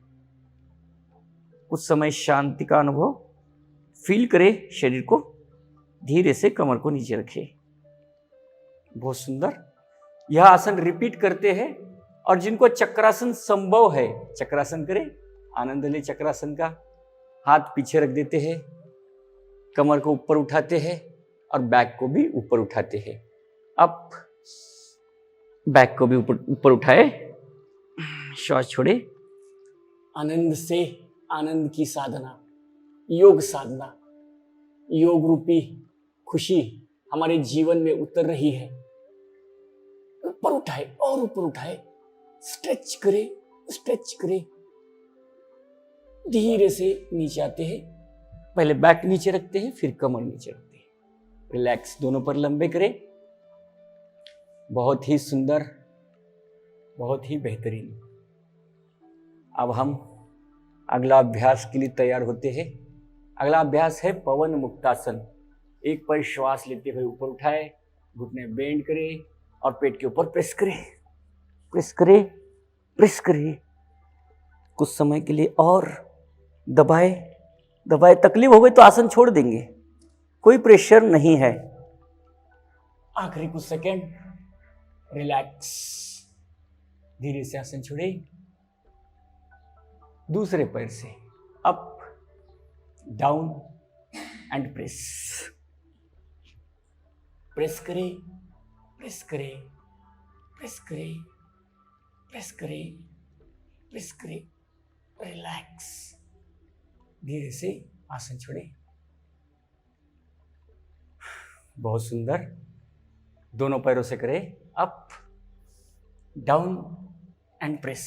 Speaker 1: कुछ समय शांति का अनुभव फील करे शरीर को। धीरे से कमर को नीचे रखे। बहुत सुंदर। यह आसन रिपीट करते हैं। और जिनको चक्रासन संभव है चक्रासन करें। आनंद ले चक्रासन का। हाथ पीछे रख देते हैं, कमर को ऊपर उठाते हैं और बैक को भी ऊपर उठाते हैं। अप, बैक को भी ऊपर उठाए, श्वास छोड़े। आनंद से आनंद की साधना, योग साधना, योग रूपी खुशी हमारे जीवन में उतर रही है। ऊपर उठाए और ऊपर उठाए। स्ट्रेच करे, स्ट्रेच करे। धीरे से नीचे आते हैं। पहले बैक नीचे रखते हैं, फिर कमर नीचे रखते हैं। रिलैक्स। दोनों पर लंबे करें। बहुत ही सुंदर, बहुत ही बेहतरीन। अब हम अगला अभ्यास के लिए तैयार होते हैं। अगला अभ्यास है पवन मुक्तासन। एक पर श्वास लेते हुए ऊपर उठाए, घुटने बेंड करें और पेट के ऊपर प्रेस करें, प्रेस करें, प्रेस करें। कुछ समय के लिए और दबाए, दबाए। तकलीफ हो गई तो आसन छोड़ देंगे, कोई प्रेशर नहीं है। आखिरी कुछ सेकेंड, रिलैक्स। धीरे से आसन छोड़े। दूसरे पैर से up, down and press. Press करें, प्रेस करें, प्रेस करें, प्रेस करें, प्रेस करें। रिलैक्स। धीरे से आसन छोड़े। बहुत सुंदर। दोनों पैरों से करें अप, डाउन एंड प्रेस।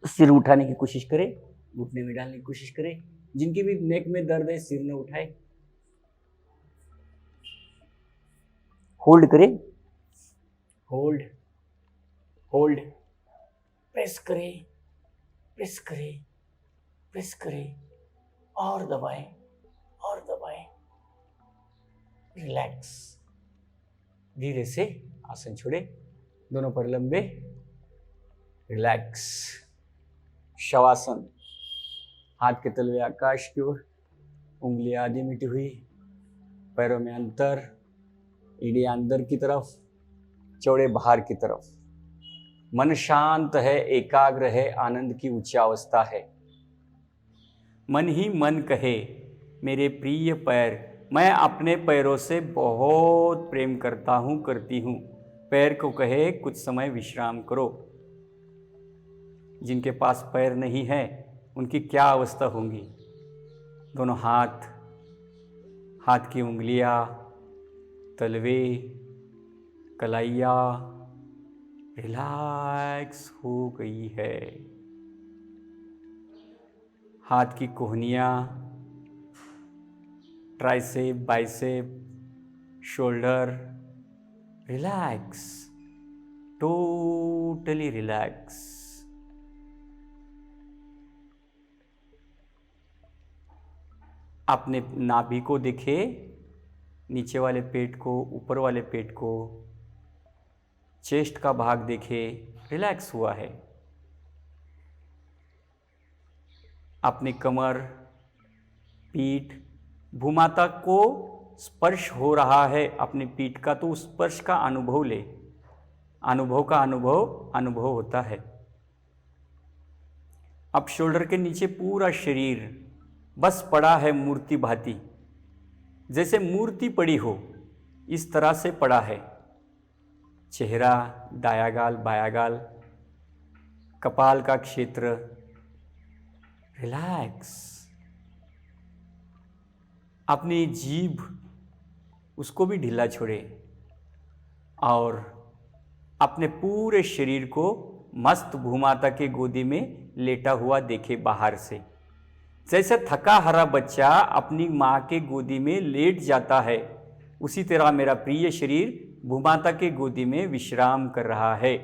Speaker 1: सिर उठाने की कोशिश करें, घुटने में डालने की कोशिश करें। जिनकी भी नेक में दर्द है सिर न उठाए। होल्ड करें, होल्ड, होल्ड। प्रेस करें, प्रेस करें, प्रेस करें और दबाएं, और दबाएं। रिलैक्स। धीरे से आसन छोड़े। दोनों पैर लंबे। रिलैक्स। शवासन। हाथ के तलवे आकाश की ओर, उंगलियां आधी मिटी हुई, पैरों में अंतर, एड़ियां अंदर की तरफ, चौड़े बाहर की तरफ। मन शांत है, एकाग्र है, आनंद की उच्च अवस्था है। मन ही मन कहे मेरे प्रिय पैर, मैं अपने पैरों से बहुत प्रेम करता हूँ, करती हूँ। पैर को कहे कुछ समय विश्राम करो। जिनके पास पैर नहीं है उनकी क्या अवस्था होगी। दोनों हाथ, हाथ की उंगलियां, तलवे, कलाइयाँ रिलैक्स हो गई है। हाथ की कोहनियाँ, tricep, bicep, shoulder relax, totally relax. अपने नाभि को देखे, नीचे वाले पेट को, ऊपर वाले पेट को, चेस्ट का भाग देखे, रिलैक्स हुआ है। अपने कमर, पीठ, भूमाता को स्पर्श हो रहा है अपनी पीठ का, तो उस स्पर्श का अनुभव ले। अनुभव का अनुभव होता है। अब शोल्डर के नीचे पूरा शरीर बस पड़ा है मूर्ति भांति, जैसे मूर्ति पड़ी हो इस तरह से पड़ा है। चेहरा, दाया गाल, बाया गाल, कपाल का क्षेत्र रिलैक्स। अपनी जीभ, उसको भी ढीला छोड़े और अपने पूरे शरीर को मस्त भूमाता के गोदी में लेटा हुआ देखे बाहर से। जैसे थका हारा बच्चा अपनी माँ के गोदी में लेट जाता है, उसी तरह मेरा प्रिय शरीर भूमाता के गोदी में विश्राम कर रहा है।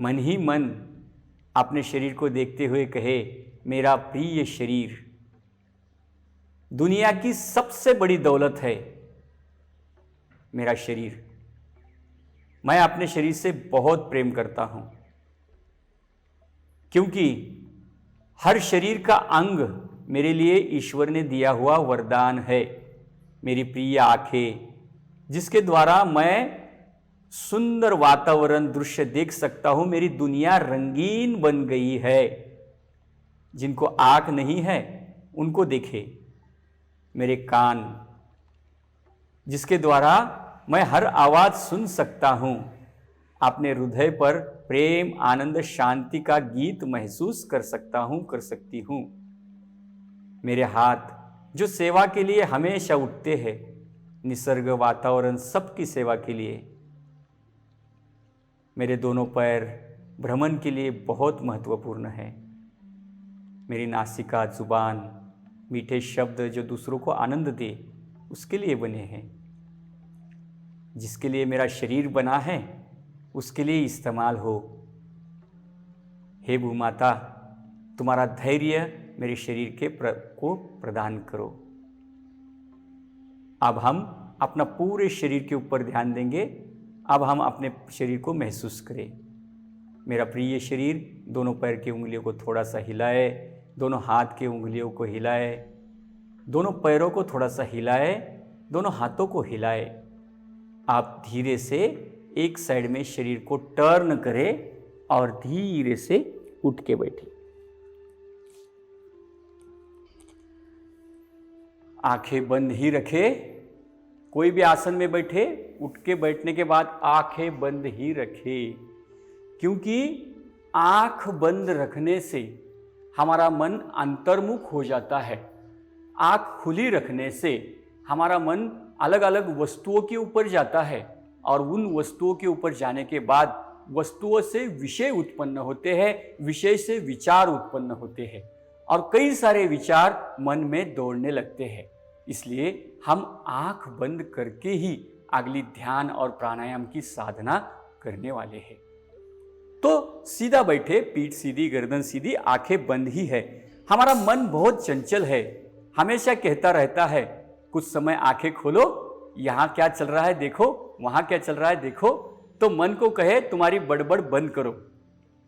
Speaker 1: मन ही मन अपने शरीर को देखते हुए कहे मेरा प्रिय शरीर। दुनिया की सबसे बड़ी दौलत है मेरा शरीर। मैं अपने शरीर से बहुत प्रेम करता हूं, क्योंकि हर शरीर का अंग मेरे लिए ईश्वर ने दिया हुआ वरदान है। मेरी प्रिय आंखें, जिसके द्वारा मैं सुंदर वातावरण दृश्य देख सकता हूं। मेरी दुनिया रंगीन बन गई है। जिनको आंख नहीं है उनको देखे। मेरे कान, जिसके द्वारा मैं हर आवाज सुन सकता हूं। अपने हृदय पर प्रेम, आनंद, शांति का गीत महसूस कर सकता हूं, कर सकती हूं। मेरे हाथ, जो सेवा के लिए हमेशा उठते हैं, निसर्ग, वातावरण, सबकी सेवा के लिए। मेरे दोनों पैर भ्रमण के लिए बहुत महत्वपूर्ण है। मेरी नासिका, जुबान, मीठे शब्द जो दूसरों को आनंद दे, उसके लिए बने हैं। जिसके लिए मेरा शरीर बना है उसके लिए इस्तेमाल हो। हे भूमाता, तुम्हारा धैर्य मेरे शरीर को प्रदान करो। अब हम अपना पूरे शरीर के ऊपर ध्यान देंगे। अब हम अपने शरीर को महसूस करें। मेरा प्रिय शरीर, दोनों पैर की उंगलियों को थोड़ा सा हिलाए, दोनों हाथ की उंगलियों को हिलाए, दोनों पैरों को थोड़ा सा हिलाए दोनों हाथों को हिलाए। आप धीरे से एक साइड में शरीर को टर्न करें और धीरे से उठ के बैठे। आंखें बंद ही रखे। कोई भी आसन में बैठे, उठ के बैठने के बाद आंखें बंद ही रखे, क्योंकि आंख बंद रखने से हमारा मन अंतर्मुख हो जाता है। आंख खुली रखने से हमारा मन अलग अलग वस्तुओं के ऊपर जाता है और उन वस्तुओं के ऊपर जाने के बाद वस्तुओं से विषय उत्पन्न होते हैं, विषय से विचार उत्पन्न होते हैं और कई सारे विचार मन में दौड़ने लगते हैं। इसलिए हम आंख बंद करके ही अगली ध्यान और प्राणायाम की साधना करने वाले हैं। तो सीधा बैठे, पीठ सीधी, गर्दन सीधी, आंखें बंद ही है। हमारा मन बहुत चंचल है, हमेशा कहता रहता है कुछ समय आंखें खोलो, यहाँ क्या चल रहा है देखो, वहाँ क्या चल रहा है देखो। तो मन को कहे तुम्हारी बड़बड़ बंद करो,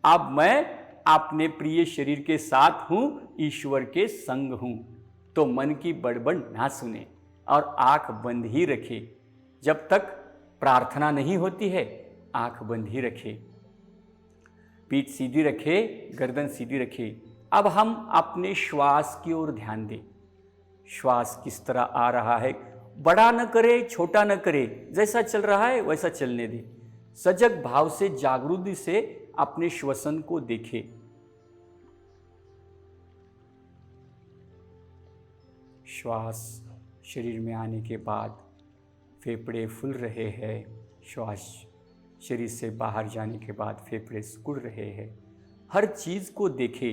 Speaker 1: अब मैं अपने प्रिय शरीर के साथ हूँ, ईश्वर के संग हूँ। तो मन की बड़बड़ ना सुने और आंख बंद ही रखे। जब तक प्रार्थना नहीं होती है आंख बंद ही रखे, पीठ सीधी रखे, गर्दन सीधी रखे। अब हम अपने श्वास की ओर ध्यान दें। श्वास किस तरह आ रहा है, बड़ा न करे, छोटा न करे, जैसा चल रहा है वैसा चलने दे। सजग भाव से, जागृति से अपने श्वसन को देखे। श्वास शरीर में आने के बाद फेफड़े फूल रहे हैं, श्वास शरीर से बाहर जाने के बाद फेफड़े सिकुड़ रहे हैं। हर चीज़ को देखे,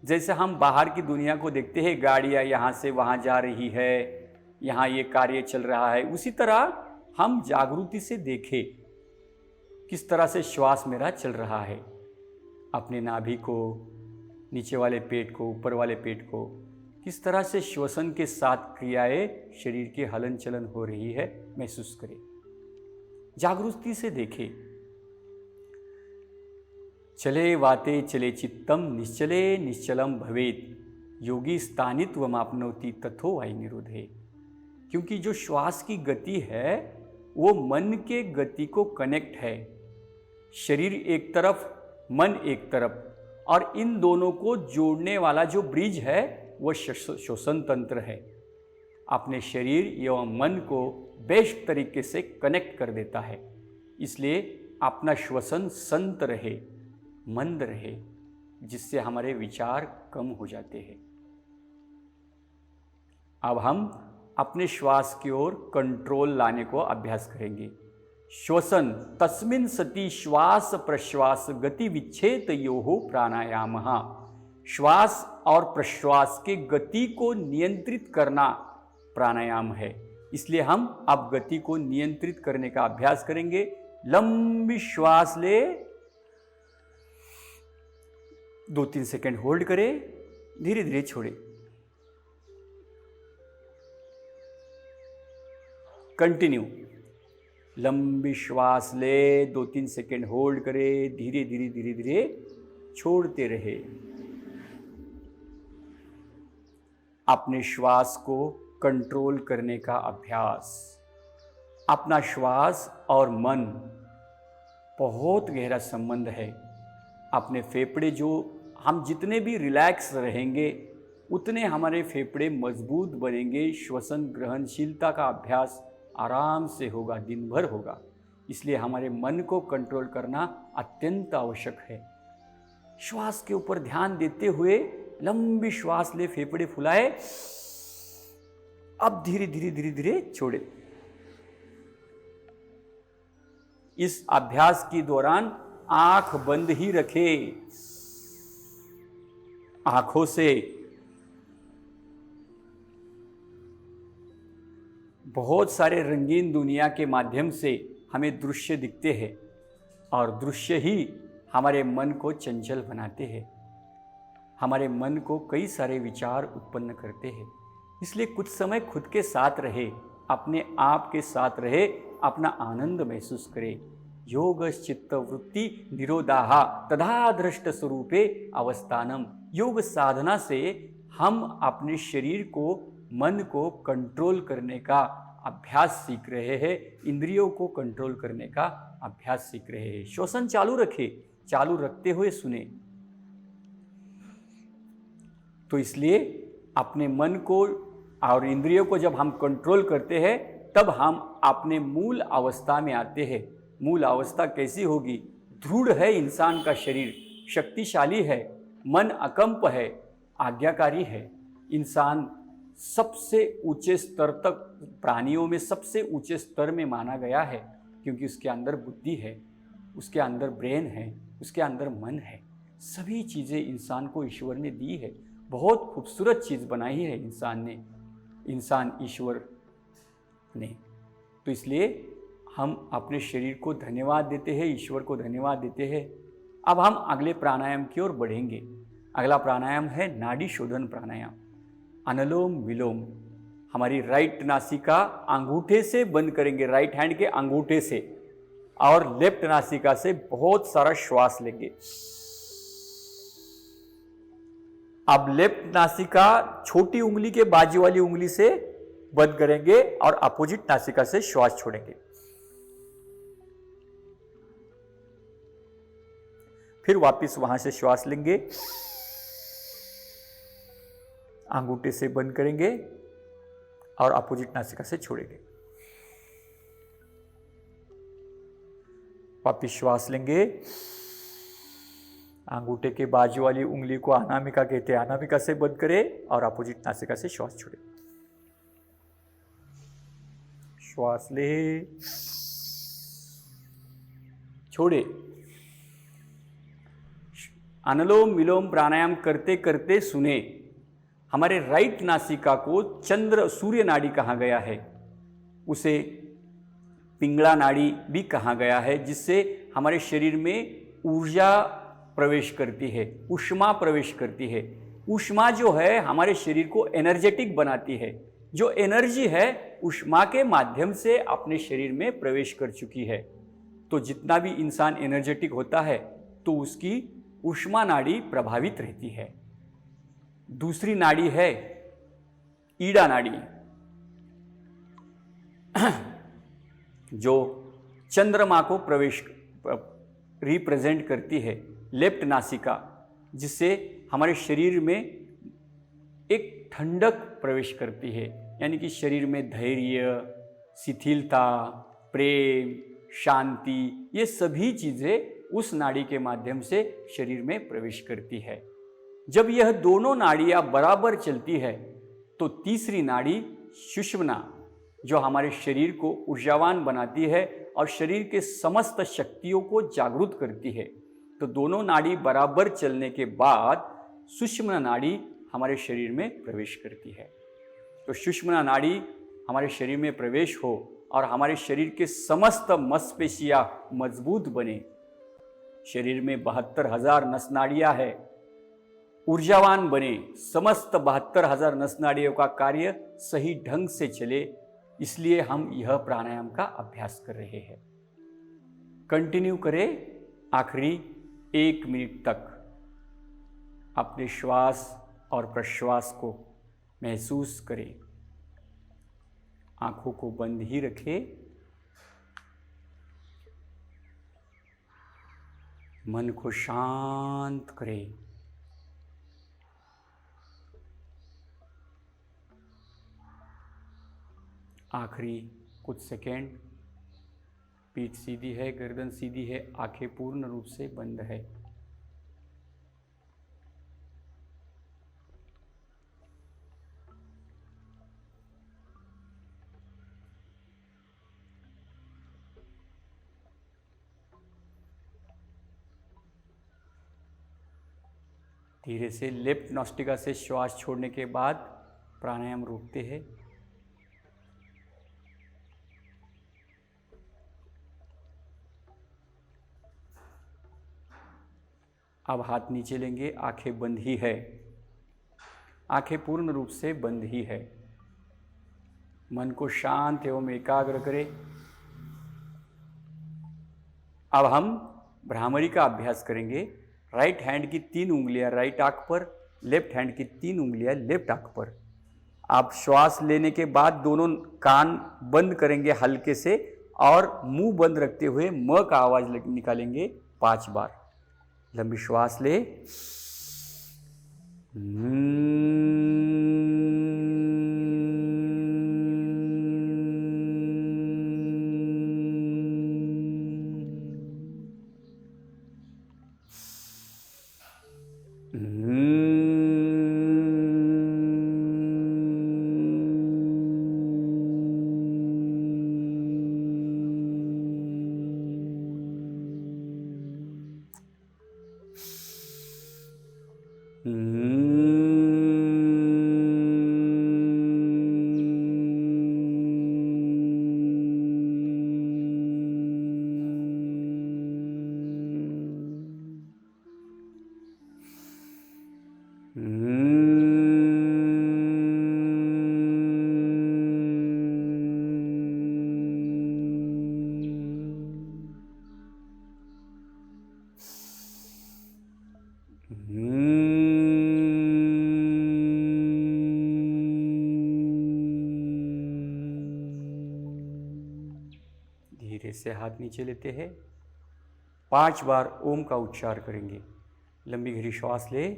Speaker 1: जैसे हम बाहर की दुनिया को देखते हैं, गाड़ियाँ यहाँ से वहाँ जा रही है, यहाँ ये कार्य चल रहा है, उसी तरह हम जागृति से देखें किस तरह से श्वास मेरा चल रहा है। अपने नाभि को, नीचे वाले पेट को, ऊपर वाले पेट को, किस तरह से श्वसन के साथ क्रियाएं शरीर के हलन चलन हो रही है महसूस करें, जागृति से देखें। चले वाते चले चित्तम निश्चले निश्चलम भवेत, योगी स्थानित्वमाप्नोति तथो वायु निरोधे। क्योंकि जो श्वास की गति है वो मन के गति को कनेक्ट है। शरीर एक तरफ, मन एक तरफ, और इन दोनों को जोड़ने वाला जो ब्रिज है वो श्वसन तंत्र है। अपने शरीर एवं मन को बेस्ट तरीके से कनेक्ट कर देता है। इसलिए अपना श्वसन संत रहे, मंद रहे, जिससे हमारे विचार कम हो जाते हैं। अब हम अपने श्वास की ओर कंट्रोल लाने को अभ्यास करेंगे। श्वसन तस्मिन् सति श्वास प्रश्वास गति विच्छेद योहो प्राणायामः। श्वास और प्रश्वास के गति को नियंत्रित करना प्राणायाम है। इसलिए हम अब गति को नियंत्रित करने का अभ्यास करेंगे। लंबी श्वास ले, 2-3 सेकंड होल्ड करें, धीरे धीरे छोड़े। कंटिन्यू, लंबी श्वास ले, 2-3 सेकंड होल्ड करें, धीरे धीरे धीरे धीरे छोड़ते रहे। अपने श्वास को कंट्रोल करने का अभ्यास। अपना श्वास और मन बहुत गहरा संबंध है। अपने फेफड़े, जो हम जितने भी रिलैक्स रहेंगे उतने हमारे फेफड़े मजबूत बनेंगे। श्वसन ग्रहणशीलता का अभ्यास आराम से होगा, दिन भर होगा। इसलिए हमारे मन को कंट्रोल करना अत्यंत आवश्यक है। श्वास के ऊपर ध्यान देते हुए लंबी श्वास ले, फेफड़े फुलाए, अब धीरे धीरे धीरे धीरे छोड़े। इस अभ्यास के दौरान आंख बंद ही रखे। आंखों से बहुत सारे रंगीन दुनिया के माध्यम से हमें दृश्य दिखते हैं और दृश्य ही हमारे मन को चंचल बनाते हैं, हमारे मन को कई सारे विचार उत्पन्न करते हैं। इसलिए कुछ समय खुद के साथ रहे, अपने आप के साथ रहे, अपना आनंद महसूस करे। योगश्चित्त वृत्ति निरोधाः तथा दृष्ट स्वरूपे अवस्थानम। योग साधना से हम अपने शरीर को, मन को कंट्रोल करने का, अभ्यास सीख रहे हैं, इंद्रियों को कंट्रोल करने का अभ्यास सीख रहे हैं। श्वसन चालू रखें, चालू रखते हुए सुने। तो इसलिए अपने मन को और इंद्रियों को जब हम कंट्रोल करते हैं तब हम अपने मूल अवस्था में आते हैं। मूल अवस्था कैसी होगी? दृढ़ है इंसान का शरीर, शक्तिशाली है, मन अकंप है, आज्ञाकारी है। इंसान सबसे ऊंचे स्तर तक, प्राणियों में सबसे ऊंचे स्तर में माना गया है, क्योंकि उसके अंदर बुद्धि है, उसके अंदर ब्रेन है, उसके अंदर मन है। सभी चीज़ें इंसान को ईश्वर ने दी है। बहुत खूबसूरत चीज़ बनाई है इंसान ईश्वर ने। तो इसलिए हम अपने शरीर को धन्यवाद देते हैं, ईश्वर को धन्यवाद देते हैं। अब हम अगले प्राणायाम की ओर बढ़ेंगे। अगला प्राणायाम है नाड़ी शोधन प्राणायाम, अनुलोम विलोम। हमारी राइट नासिका अंगूठे से बंद करेंगे, राइट हैंड के अंगूठे से, और लेफ्ट नासिका से बहुत सारा श्वास लेंगे। अब लेफ्ट नासिका छोटी उंगली के बाजू वाली उंगली से बंद करेंगे और अपोजिट नासिका से श्वास छोड़ेंगे। फिर वापस वहां से श्वास लेंगे, अंगूठे से बंद करेंगे और अपोजिट नासिका से छोड़ेंगे। वापस श्वास लेंगे, अंगूठे के बाजू वाली उंगली को अनामिका कहते हैं, अनामिका से बंद करें और अपोजिट नासिका से श्वास छोड़े। श्वास ले, छोड़े। अनुलोम विलोम प्राणायाम करते करते सुने। हमारे राइट नासिका को चंद्र सूर्य नाड़ी कहा गया है, उसे पिंगला नाड़ी भी कहा गया है, जिससे हमारे शरीर में ऊर्जा प्रवेश करती है, ऊष्मा प्रवेश करती है। ऊष्मा जो है हमारे शरीर को एनर्जेटिक बनाती है। जो एनर्जी है ऊष्मा के माध्यम से अपने शरीर में प्रवेश कर चुकी है। तो जितना भी इंसान एनर्जेटिक होता है तो उसकी ऊष्मा नाड़ी प्रभावित रहती है। दूसरी नाड़ी है ईड़ा नाड़ी, जो चंद्रमा को रिप्रेजेंट करती है। लेफ्ट नासिका, जिससे हमारे शरीर में एक ठंडक प्रवेश करती है, यानी कि शरीर में धैर्य, शिथिलता, प्रेम, शांति, ये सभी चीज़ें उस नाड़ी के माध्यम से शरीर में प्रवेश करती है। जब यह दोनों नाड़ियाँ बराबर चलती है तो तीसरी नाड़ी सुषुम्ना, जो हमारे शरीर को ऊर्जावान बनाती है और शरीर के समस्त शक्तियों को जागृत करती है। तो दोनों नाड़ी बराबर चलने के बाद सुषुम्ना नाड़ी हमारे शरीर में प्रवेश करती है। तो सुषुम्ना नाड़ी हमारे शरीर में प्रवेश हो और हमारे शरीर के समस्त मांसपेशियां मजबूत बने। शरीर में 72,000 नस नाड़ियां है, ऊर्जावान बने। समस्त 72,000 नस नाड़ियों का कार्य सही ढंग से चले, इसलिए हम यह प्राणायाम का अभ्यास कर रहे हैं। कंटिन्यू करें आखिरी 1 मिनट तक। अपने श्वास और प्रश्वास को महसूस करें। आंखों को बंद ही रखें। मन को शांत करें। आखिरी कुछ सेकेंड। पीठ सीधी है, गर्दन सीधी है, आंखें पूर्ण रूप से बंद है। धीरे से लेफ्ट नॉस्टिका से श्वास छोड़ने के बाद प्राणायाम रोकते हैं। अब हाथ नीचे लेंगे, आंखें बंद ही है, आंखें पूर्ण रूप से बंद ही है। मन को शांत एवं एकाग्र करें। अब हम भ्रामरी का अभ्यास करेंगे। राइट हैंड की 3 उंगलियां राइट आंख पर, लेफ्ट हैंड की 3 उंगलियां लेफ्ट आंख पर। आप श्वास लेने के बाद दोनों कान बंद करेंगे हल्के से और मुंह बंद रखते हुए म का आवाज निकालेंगे 5 बार। लंबी श्वास ले। धीरे से हाथ नीचे लेते हैं। 5 बार ओम का उच्चार करेंगे। लंबी गहरी श्वास ले।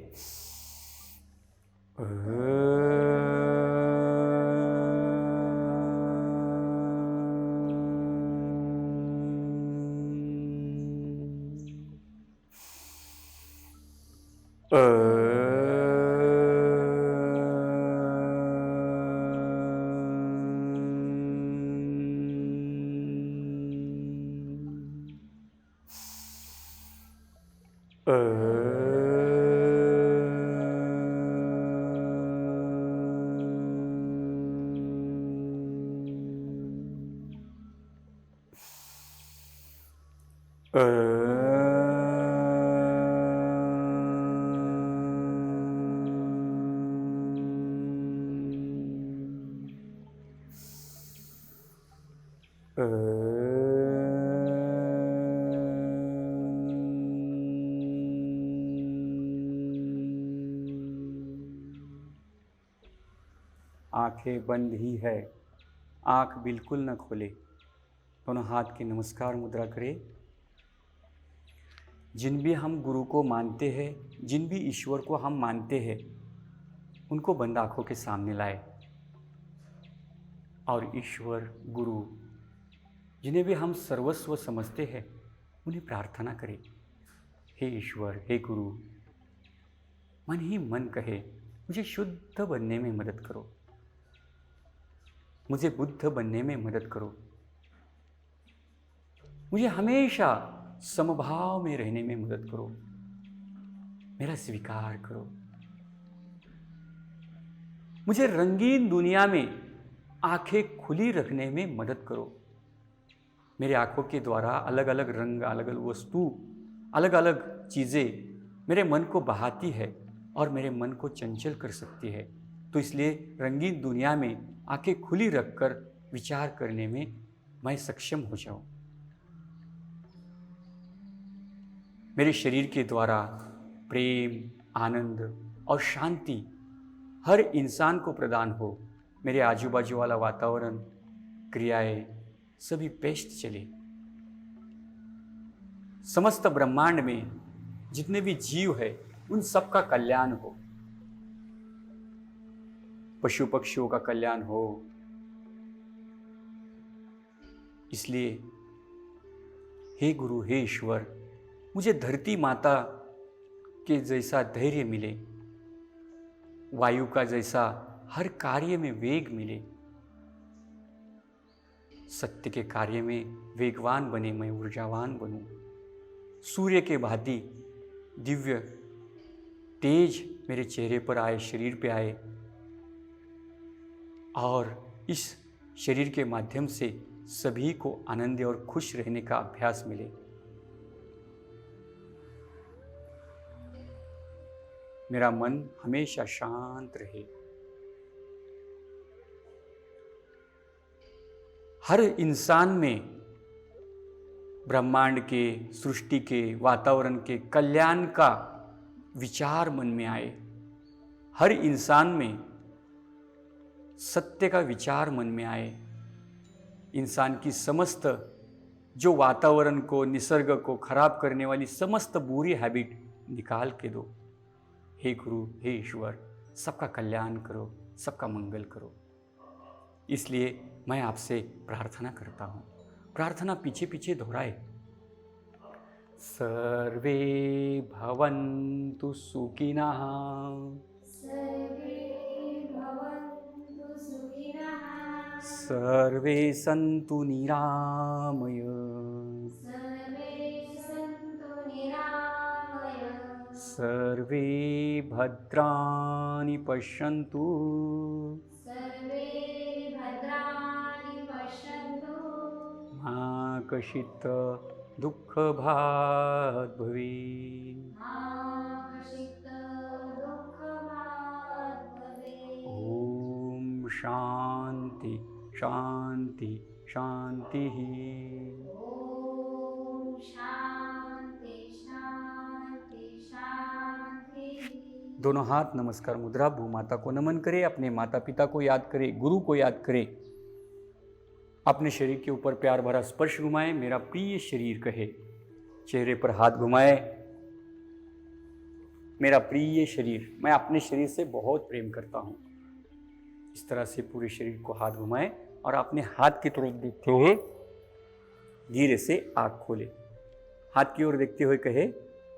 Speaker 1: आंखें बंद ही है, आंख बिल्कुल न खोले। दोनों हाथ की नमस्कार मुद्रा करें। जिन भी हम गुरु को मानते हैं, जिन भी ईश्वर को हम मानते हैं, उनको बंद आंखों के सामने लाए और ईश्वर गुरु जिन्हें भी हम सर्वस्व समझते हैं उन्हें प्रार्थना करें। हे ईश्वर, हे गुरु, मन ही मन कहे मुझे शुद्ध बनने में मदद करो, मुझे बुद्ध बनने में मदद करो, मुझे हमेशा समभाव में रहने में मदद करो, मेरा स्वीकार करो, मुझे रंगीन दुनिया में आंखें खुली रखने में मदद करो। मेरे आंखों के द्वारा अलग अलग रंग, अलग अलग वस्तु, अलग अलग चीज़ें मेरे मन को बहाती है और मेरे मन को चंचल कर सकती है। तो इसलिए रंगीन दुनिया में आंखें खुली रखकर विचार करने में मैं सक्षम हो जाऊं। मेरे शरीर के द्वारा प्रेम, आनंद और शांति हर इंसान को प्रदान हो। मेरे आजू बाजू वाला वातावरण, क्रियाएं सभी पेस्ट चले। समस्त ब्रह्मांड में जितने भी जीव है उन सब का कल्याण हो, पशु पक्षियों का कल्याण हो। इसलिए हे गुरु, हे ईश्वर, मुझे धरती माता के जैसा धैर्य मिले, वायु का जैसा हर कार्य में वेग मिले, सत्य के कार्य में वेगवान बने, मैं ऊर्जावान बनूं, सूर्य के भांति दिव्य तेज मेरे चेहरे पर आए, शरीर पे आए और इस शरीर के माध्यम से सभी को आनंद और खुश रहने का अभ्यास मिले। मेरा मन हमेशा शांत रहे। हर इंसान में ब्रह्मांड के, सृष्टि के, वातावरण के कल्याण का विचार मन में आए। हर इंसान में सत्य का विचार मन में आए, इंसान की समस्त जो वातावरण को, निसर्ग को खराब करने वाली समस्त बुरी हैबिट निकाल के दो। हे गुरु, हे ईश्वर, सबका कल्याण करो, सबका मंगल करो। इसलिए मैं आपसे प्रार्थना करता हूँ। प्रार्थना पीछे पीछे दोहराए। सर्वे भवन्तु सुखिनः,
Speaker 2: सर्वे भवन्तु सुखिनः,
Speaker 1: सर्वे सन्तु निरामय,
Speaker 2: सर्वे सन्तु निरामय,
Speaker 1: सर्वे भद्राणि पश्यन्तु,
Speaker 2: सर्वे भद्राणि पश्यन्तु,
Speaker 1: मा कश्चित् दुःखभाग् भवेत्।
Speaker 2: मा कश्चित् दुःखभाग् भवेत्।
Speaker 1: ॐ शान्ति शान्ति शान्तिः।
Speaker 2: ॐ शान्ति शान्ति शान्ति।
Speaker 1: दोनों हाथ नमस्कार मुद्रा, भूमाता को नमन करें, अपने माता पिता को याद करें, गुरु को याद करें, अपने शरीर के ऊपर प्यार भरा स्पर्श घुमाएं। मेरा प्रिय शरीर कहे, चेहरे पर हाथ घुमाएं। मेरा प्रिय शरीर, मैं अपने शरीर से बहुत प्रेम करता हूँ। इस तरह से पूरे शरीर को हाथ घुमाएं और अपने हाथ की तरफ देखते हुए धीरे से आँख खोले। हाथ की ओर देखते हुए कहे,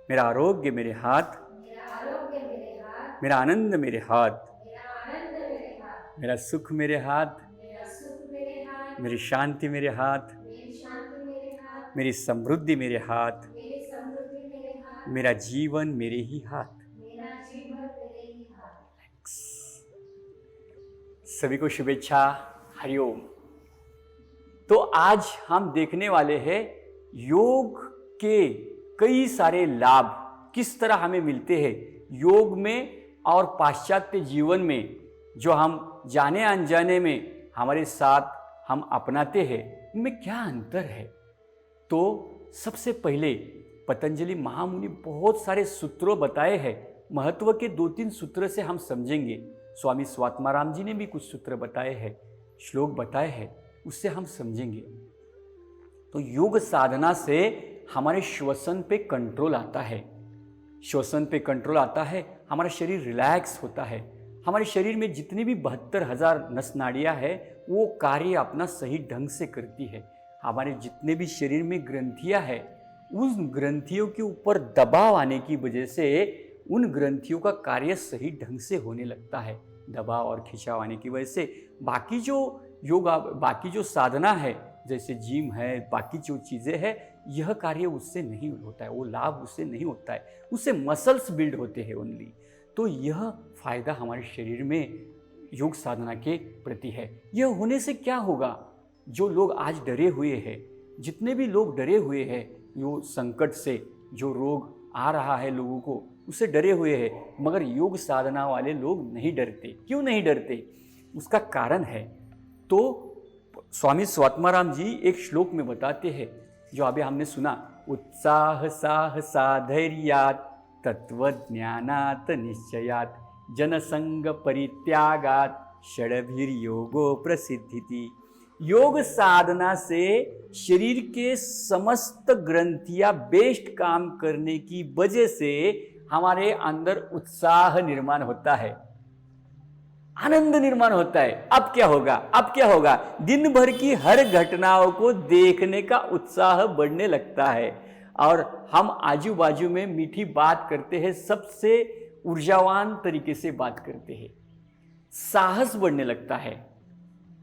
Speaker 1: मेरा आरोग्य मेरे हाथ,
Speaker 2: मेरा आरोग्य मेरे हाथ,
Speaker 1: मेरा आनंद मेरे हाथ,
Speaker 2: मेरा आनंद मेरे हाथ,
Speaker 1: मेरा सुख मेरे हाथ,
Speaker 2: मेरा सुख मेरे हाथ,
Speaker 1: मेरी शांति मेरे हाथ,
Speaker 2: मेरी शांति मेरे हाथ,
Speaker 1: मेरी समृद्धि मेरे हाथ,
Speaker 2: मेरी समृद्धि मेरे हाथ,
Speaker 1: मेरा जीवन मेरे ही हाथ।
Speaker 2: मेरा जीवन मेरे ही हाथ।
Speaker 1: सभी को शुभेच्छा, हरिओम। तो आज हम देखने वाले हैं योग के कई सारे लाभ किस तरह हमें मिलते हैं योग में और पाश्चात्य जीवन में, जो हम जाने अनजाने में हमारे साथ हम अपनाते हैं, उनमें क्या अंतर है। तो सबसे पहले पतंजलि महामुनि बहुत सारे सूत्रों बताए हैं। महत्व के 2-3 सूत्र से हम समझेंगे। स्वामी स्वात्माराम जी ने भी कुछ सूत्र बताए हैं, श्लोक बताए हैं, उससे हम समझेंगे। तो योग साधना से हमारे श्वसन पे कंट्रोल आता है। श्वसन पे कंट्रोल आता है, हमारा शरीर रिलैक्स होता है। हमारे शरीर में जितनी भी 72,000 नस नाड़ियाँ हैं, वो कार्य अपना सही ढंग से करती है। हमारे जितने भी शरीर में ग्रंथियाँ हैं, उन ग्रंथियों के ऊपर दबाव आने की वजह से उन ग्रंथियों का कार्य सही ढंग से होने लगता है। दबाव और खिंचाव आने की वजह से बाकी जो योगा, बाकी जो साधना है, जैसे जिम है, बाकी जो चीज़ें हैं, यह कार्य उससे नहीं होता है, वो लाभ उससे नहीं होता है, उससे मसल्स बिल्ड होते हैं ओनली। तो यह फायदा हमारे शरीर में योग साधना के प्रति है। यह होने से क्या होगा, जो लोग आज डरे हुए हैं, जितने भी लोग डरे हुए हैं, यो संकट से जो रोग आ रहा है लोगों को, उससे डरे हुए हैं, मगर योग साधना वाले लोग नहीं डरते। क्यों नहीं डरते, उसका कारण है। तो स्वामी स्वात्माराम जी एक श्लोक में बताते हैं, जो अभी हमने सुना, उत्साह साहसा धैर्यात् तत्वज्ञानात् निश्चयात् जनसंग परित्यागात् षड्भिर्योगो प्रसिद्धिति। योग साधना से शरीर के समस्त ग्रंथियां बेस्ट काम करने की वजह से हमारे अंदर उत्साह निर्माण होता है, आनंद निर्माण होता है। अब क्या होगा, अब क्या होगा, दिन भर की हर घटनाओं को देखने का उत्साह बढ़ने लगता है और हम आजू बाजू में मीठी बात करते हैं, सबसे ऊर्जावान तरीके से बात करते हैं। साहस बढ़ने लगता है।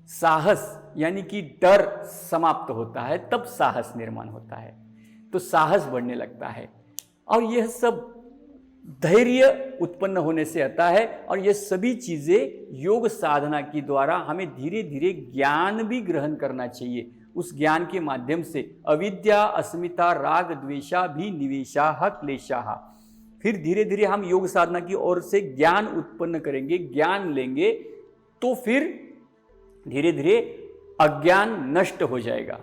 Speaker 1: साहस यानी कि डर समाप्त होता है, तब साहस निर्माण होता है। तो साहस बढ़ने लगता है और यह सब धैर्य उत्पन्न होने से आता है। और ये सभी चीज़ें योग साधना के द्वारा हमें धीरे धीरे ज्ञान भी ग्रहण करना चाहिए। उस ज्ञान के माध्यम से अविद्या, अस्मिता, राग, द्वेषा भी निवेशा क्लेशा, फिर धीरे धीरे हम योग साधना की ओर से ज्ञान उत्पन्न करेंगे, ज्ञान लेंगे, तो फिर धीरे धीरे अज्ञान नष्ट हो जाएगा।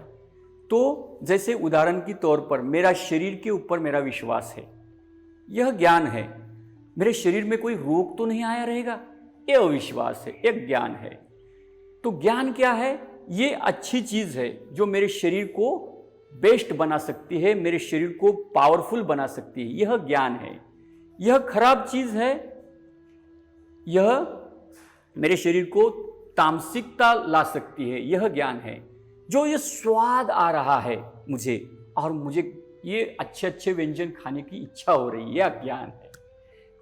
Speaker 1: तो जैसे उदाहरण के तौर पर मेरा शरीर के ऊपर मेरा विश्वास है, यह ज्ञान है। मेरे शरीर में कोई रोग तो नहीं आया रहेगा, यह अविश्वास है, एक ज्ञान है। तो ज्ञान क्या है? ये अच्छी चीज़ है जो मेरे शरीर को बेस्ट बना सकती है, मेरे शरीर को पावरफुल बना सकती है, यह ज्ञान है। यह खराब चीज़ है, यह मेरे शरीर को तामसिकता ला सकती है, यह ज्ञान है। जो ये स्वाद आ रहा है मुझे और मुझे ये अच्छे अच्छे व्यंजन खाने की इच्छा हो रही है, यह ज्ञान है।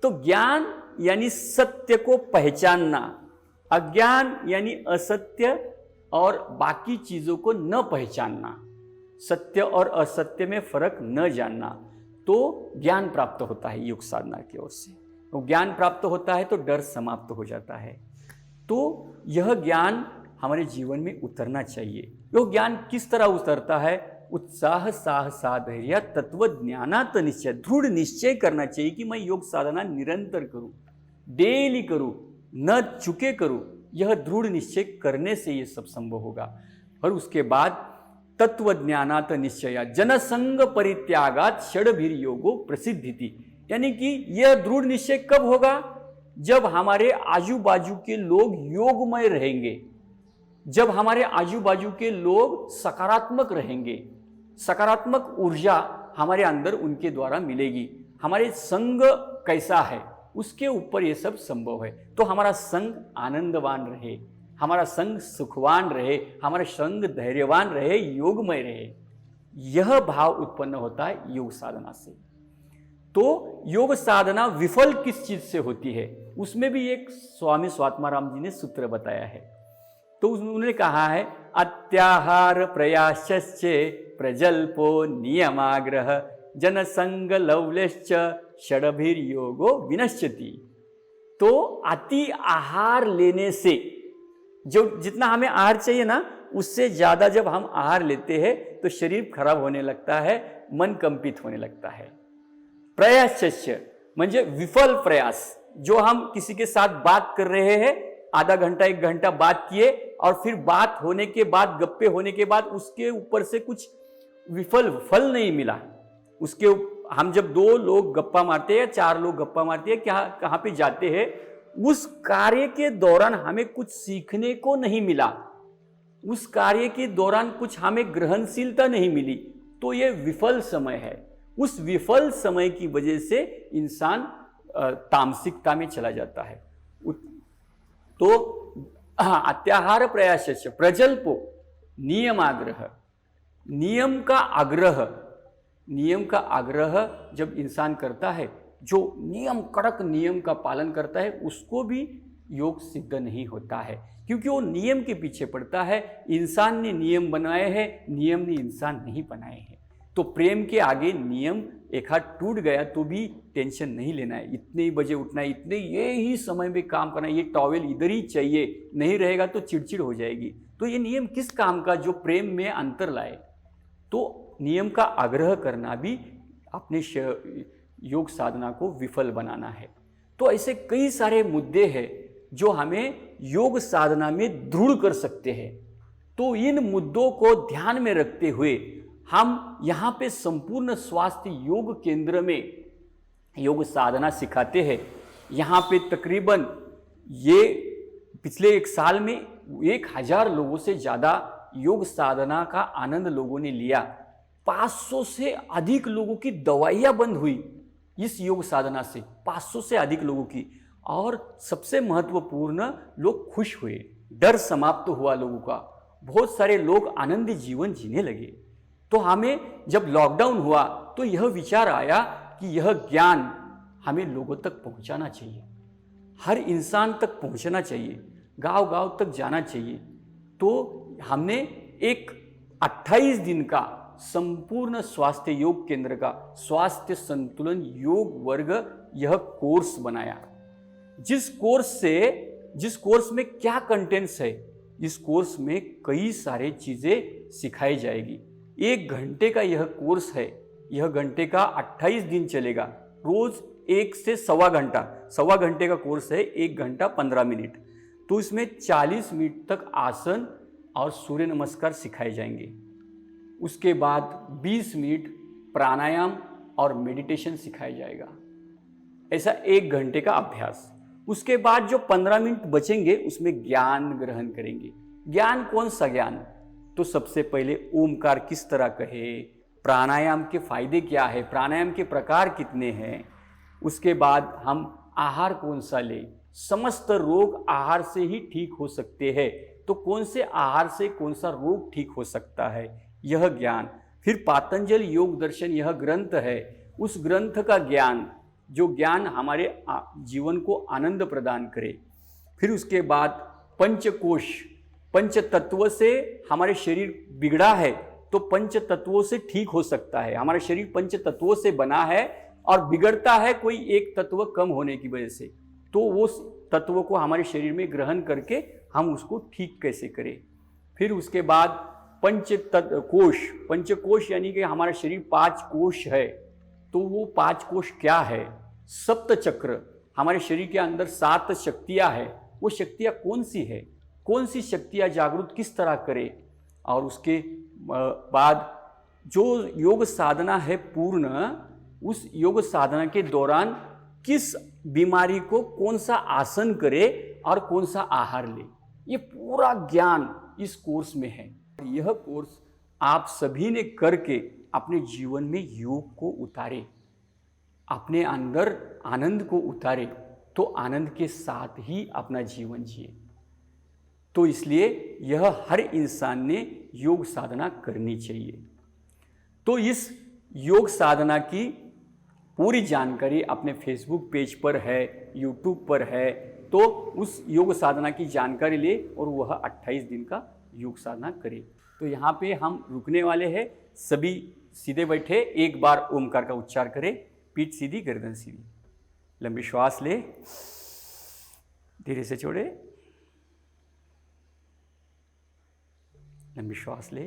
Speaker 1: तो ज्ञान यानी सत्य को पहचानना, अज्ञान यानी असत्य और बाकी चीज़ों को न पहचानना, सत्य और असत्य में फर्क न जानना, तो ज्ञान प्राप्त होता है योग साधना की ओर से। तो ज्ञान प्राप्त होता है तो डर समाप्त हो जाता है। तो यह ज्ञान हमारे जीवन में उतरना चाहिए। यह ज्ञान किस तरह उतरता है? उत्साह साहस धैर्य तत्व ज्ञानात निश्चय, दृढ़ निश्चय करना चाहिए कि मैं योग साधना निरंतर करूं, डेली करूं, न चुके करूं। यह दृढ़ निश्चय करने से ये सब संभव होगा। और उसके बाद तत्व ज्ञानात निश्चय जनसंग परित्यागात षडभिर योगो प्रसिद्धिति, यानी कि यह दृढ़ निश्चय कब होगा? जब हमारे आजू बाजू के लोग योगमय रहेंगे, जब हमारे आजू बाजू के लोग सकारात्मक रहेंगे, सकारात्मक ऊर्जा हमारे अंदर उनके द्वारा मिलेगी। हमारे संग कैसा है उसके ऊपर ये सब संभव है। तो हमारा संग आनंदवान रहे, हमारा संग सुखवान रहे, हमारा संग धैर्यवान रहे, योगमय रहे, यह भाव उत्पन्न होता है योग साधना से। तो योग साधना विफल किस चीज से होती है? उसमें भी एक स्वामी स्वात्माराम जी ने सूत्र बताया है। तो उन्होंने कहा है अत्याहार प्रयासश्च प्रजल्पो नियमाग्रह जनसंग लवलेश्च षडभिर योगो विनश्यति। तो अति आहार लेने से, जो जितना हमें आहार चाहिए ना, उससे ज़्यादा जब हम आहार लेते हैं तो शरीर खराब होने लगता है, मन कंपित होने लगता है। प्रयासश्च म्हणजे विफल प्रयास, जो हम किसी के साथ बात कर रहे हैं, आधा घंटा एक घंटा बात किए और फिर बात होने के बाद, गप्पे होने के बाद उसके ऊपर से कुछ विफल फल नहीं मिला। उसके हम जब 2 लोग गप्पा मारते हैं, 4 लोग गप्पा मारते हैं, क्या कहाँ पे जाते हैं, उस कार्य के दौरान हमें कुछ सीखने को नहीं मिला, उस कार्य के दौरान कुछ हमें ग्रहणशीलता नहीं मिली, तो ये विफल समय है। उस विफल समय की वजह से इंसान तामसिकता में चला जाता है। तो अत्याहार प्रयास प्रजल्पो नियमाग्रह, नियम का आग्रह, नियम का आग्रह जब इंसान करता है, जो नियम कड़क नियम का पालन करता है, उसको भी योग सिद्ध नहीं होता है, क्योंकि वो नियम के पीछे पड़ता है। इंसान ने नियम बनाए हैं, नियम ने इंसान नहीं बनाए हैं। तो प्रेम के आगे नियम एक हाथ टूट गया तो भी टेंशन नहीं लेना है। इतने ही बजे उठना है, इतने ये ही समय में काम करना है, ये टॉवेल इधर ही चाहिए, नहीं रहेगा तो चिड़चिड़ हो जाएगी। तो ये नियम किस काम का जो प्रेम में अंतर लाए? तो नियम का आग्रह करना भी अपने योग साधना को विफल बनाना है। तो ऐसे कई सारे मुद्दे हैं जो हमें योग साधना में दृढ़ कर सकते हैं। तो इन मुद्दों को ध्यान में रखते हुए हम यहाँ पे संपूर्ण स्वास्थ्य योग केंद्र में योग साधना सिखाते हैं। यहाँ पे तकरीबन ये पिछले 1 साल में 1000 लोगों से ज़्यादा योग साधना का आनंद लोगों ने लिया। 500 से अधिक लोगों की दवाइयाँ बंद हुई इस योग साधना से, 500 से अधिक लोगों की। और सबसे महत्वपूर्ण, लोग खुश हुए, डर समाप्त हुआ लोगों का, बहुत सारे लोग आनंदी जीवन जीने लगे। तो हमें जब लॉकडाउन हुआ तो यह विचार आया कि यह ज्ञान हमें लोगों तक पहुंचाना चाहिए, हर इंसान तक पहुंचना चाहिए, गांव-गांव तक जाना चाहिए। तो हमने एक 28 दिन का संपूर्ण स्वास्थ्य योग केंद्र का स्वास्थ्य संतुलन योग वर्ग यह कोर्स बनाया। जिस कोर्स में क्या कंटेंट्स है, इस कोर्स में कई सारे चीज़ें सिखाई जाएगी। 1 घंटे का यह कोर्स है, यह घंटे का 28 दिन चलेगा, रोज 1 से सवा घंटे का कोर्स है, 1 घंटा 15 मिनट। तो इसमें 40 मिनट तक आसन और सूर्य नमस्कार सिखाए जाएंगे। उसके बाद 20 मिनट प्राणायाम और मेडिटेशन सिखाया जाएगा। ऐसा 1 घंटे का अभ्यास। उसके बाद जो 15 मिनट बचेंगे उसमें ज्ञान ग्रहण करेंगे। ज्ञान कौन सा ज्ञान? तो सबसे पहले ओमकार किस तरह कहे, प्राणायाम के फायदे क्या है, प्राणायाम के प्रकार कितने हैं, उसके बाद हम आहार कौन सा लें, समस्त रोग आहार से ही ठीक हो सकते हैं, तो कौन से आहार से कौन सा रोग ठीक हो सकता है, यह ज्ञान। फिर पातंजल योग दर्शन यह ग्रंथ है, उस ग्रंथ का ज्ञान, जो ज्ञान हमारे जीवन को आनंद प्रदान करे। फिर उसके बाद पंचकोश, पंच तत्व से हमारे शरीर बिगड़ा है तो पंच तत्वों से ठीक हो सकता है। हमारा शरीर पंच तत्वों से बना है और बिगड़ता है कोई एक तत्व कम होने की वजह से, तो वो तत्व को हमारे शरीर में ग्रहण करके हम उसको ठीक कैसे करें। फिर उसके बाद कोश, पंचकोश यानी कि हमारा शरीर 5 कोश है, तो वो 5 कोश क्या है। सप्त चक्र, हमारे शरीर के अंदर 7 शक्तियां हैं, वो शक्तियां कौन सी है, कौन सी शक्तियां जागृत किस तरह करें। और उसके बाद जो योग साधना है पूर्ण, उस योग साधना के दौरान किस बीमारी को कौन सा आसन करे और कौन सा आहार ले, ये पूरा ज्ञान इस कोर्स में है। यह कोर्स आप सभी ने करके अपने जीवन में योग को उतारे, अपने अंदर आनंद को उतारे, तो आनंद के साथ ही अपना जीवन जिए। तो इसलिए यह हर इंसान ने योग साधना करनी चाहिए। तो इस योग साधना की पूरी जानकारी अपने फेसबुक पेज पर है, यूट्यूब पर है, तो उस योग साधना की जानकारी ले और वह 28 दिन का योग साधना करे। तो यहाँ पे हम रुकने वाले हैं, सभी सीधे बैठे, एक बार ओमकार का उच्चार करें, पीठ सीधी, गर्दन सीधी, लंबी श्वास ले, धीरे से छोड़े, लंबी श्वास ले,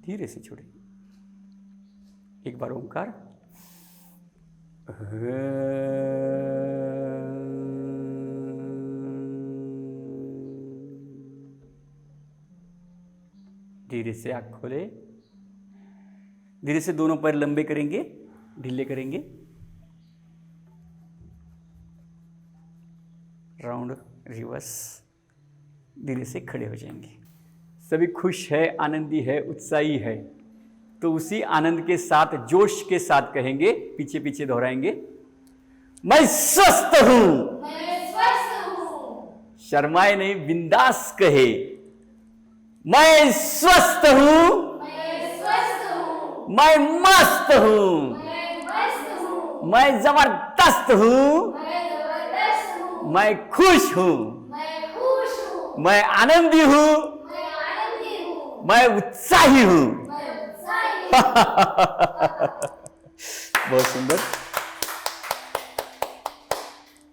Speaker 1: धीरे से छोड़े, एक बार ओमकार, धीरे से आँख खोले, धीरे से दोनों पैर लंबे करेंगे, ढीले करेंगे, राउंड रिवर्स, धीरे से खड़े हो जाएंगे। सभी खुश है, आनंदी है, उत्साही है, तो उसी आनंद के साथ, जोश के साथ कहेंगे, पीछे पीछे दोहराएंगे, मैं स्वस्थ हूं,
Speaker 2: मैं स्वस्थ हूँ।
Speaker 1: शर्माए नहीं, बिंदास कहे, मैं स्वस्थ हूं,
Speaker 2: मैं स्वस्थ हूँ।
Speaker 1: मैं मस्त हूं,
Speaker 2: मैं मस्त हूँ।
Speaker 1: मैं जबरदस्त हूं,
Speaker 2: मैं जबरदस्त हूँ।
Speaker 1: मैं खुश हूं,
Speaker 2: मैं खुश हूँ।
Speaker 1: मैं आनंदी हूं,
Speaker 2: मैं आनंदी हूँ।
Speaker 1: मैं उत्साही हूं।
Speaker 2: मैं उत्साही हूँ।
Speaker 1: बहुत सुंदर।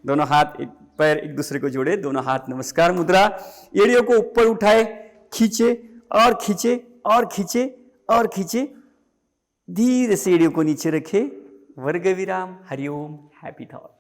Speaker 1: दोनों हाथ, एक पैर एक दूसरे को जोड़े, दोनों हाथ नमस्कार मुद्रा, एड़ियों को ऊपर उठाए, खींचे और खींचे और खींचे और खींचे, धीरे से एड़ियों को नीचे रखे, वर्ग विराम, हरिओम, हैप्पी थॉट।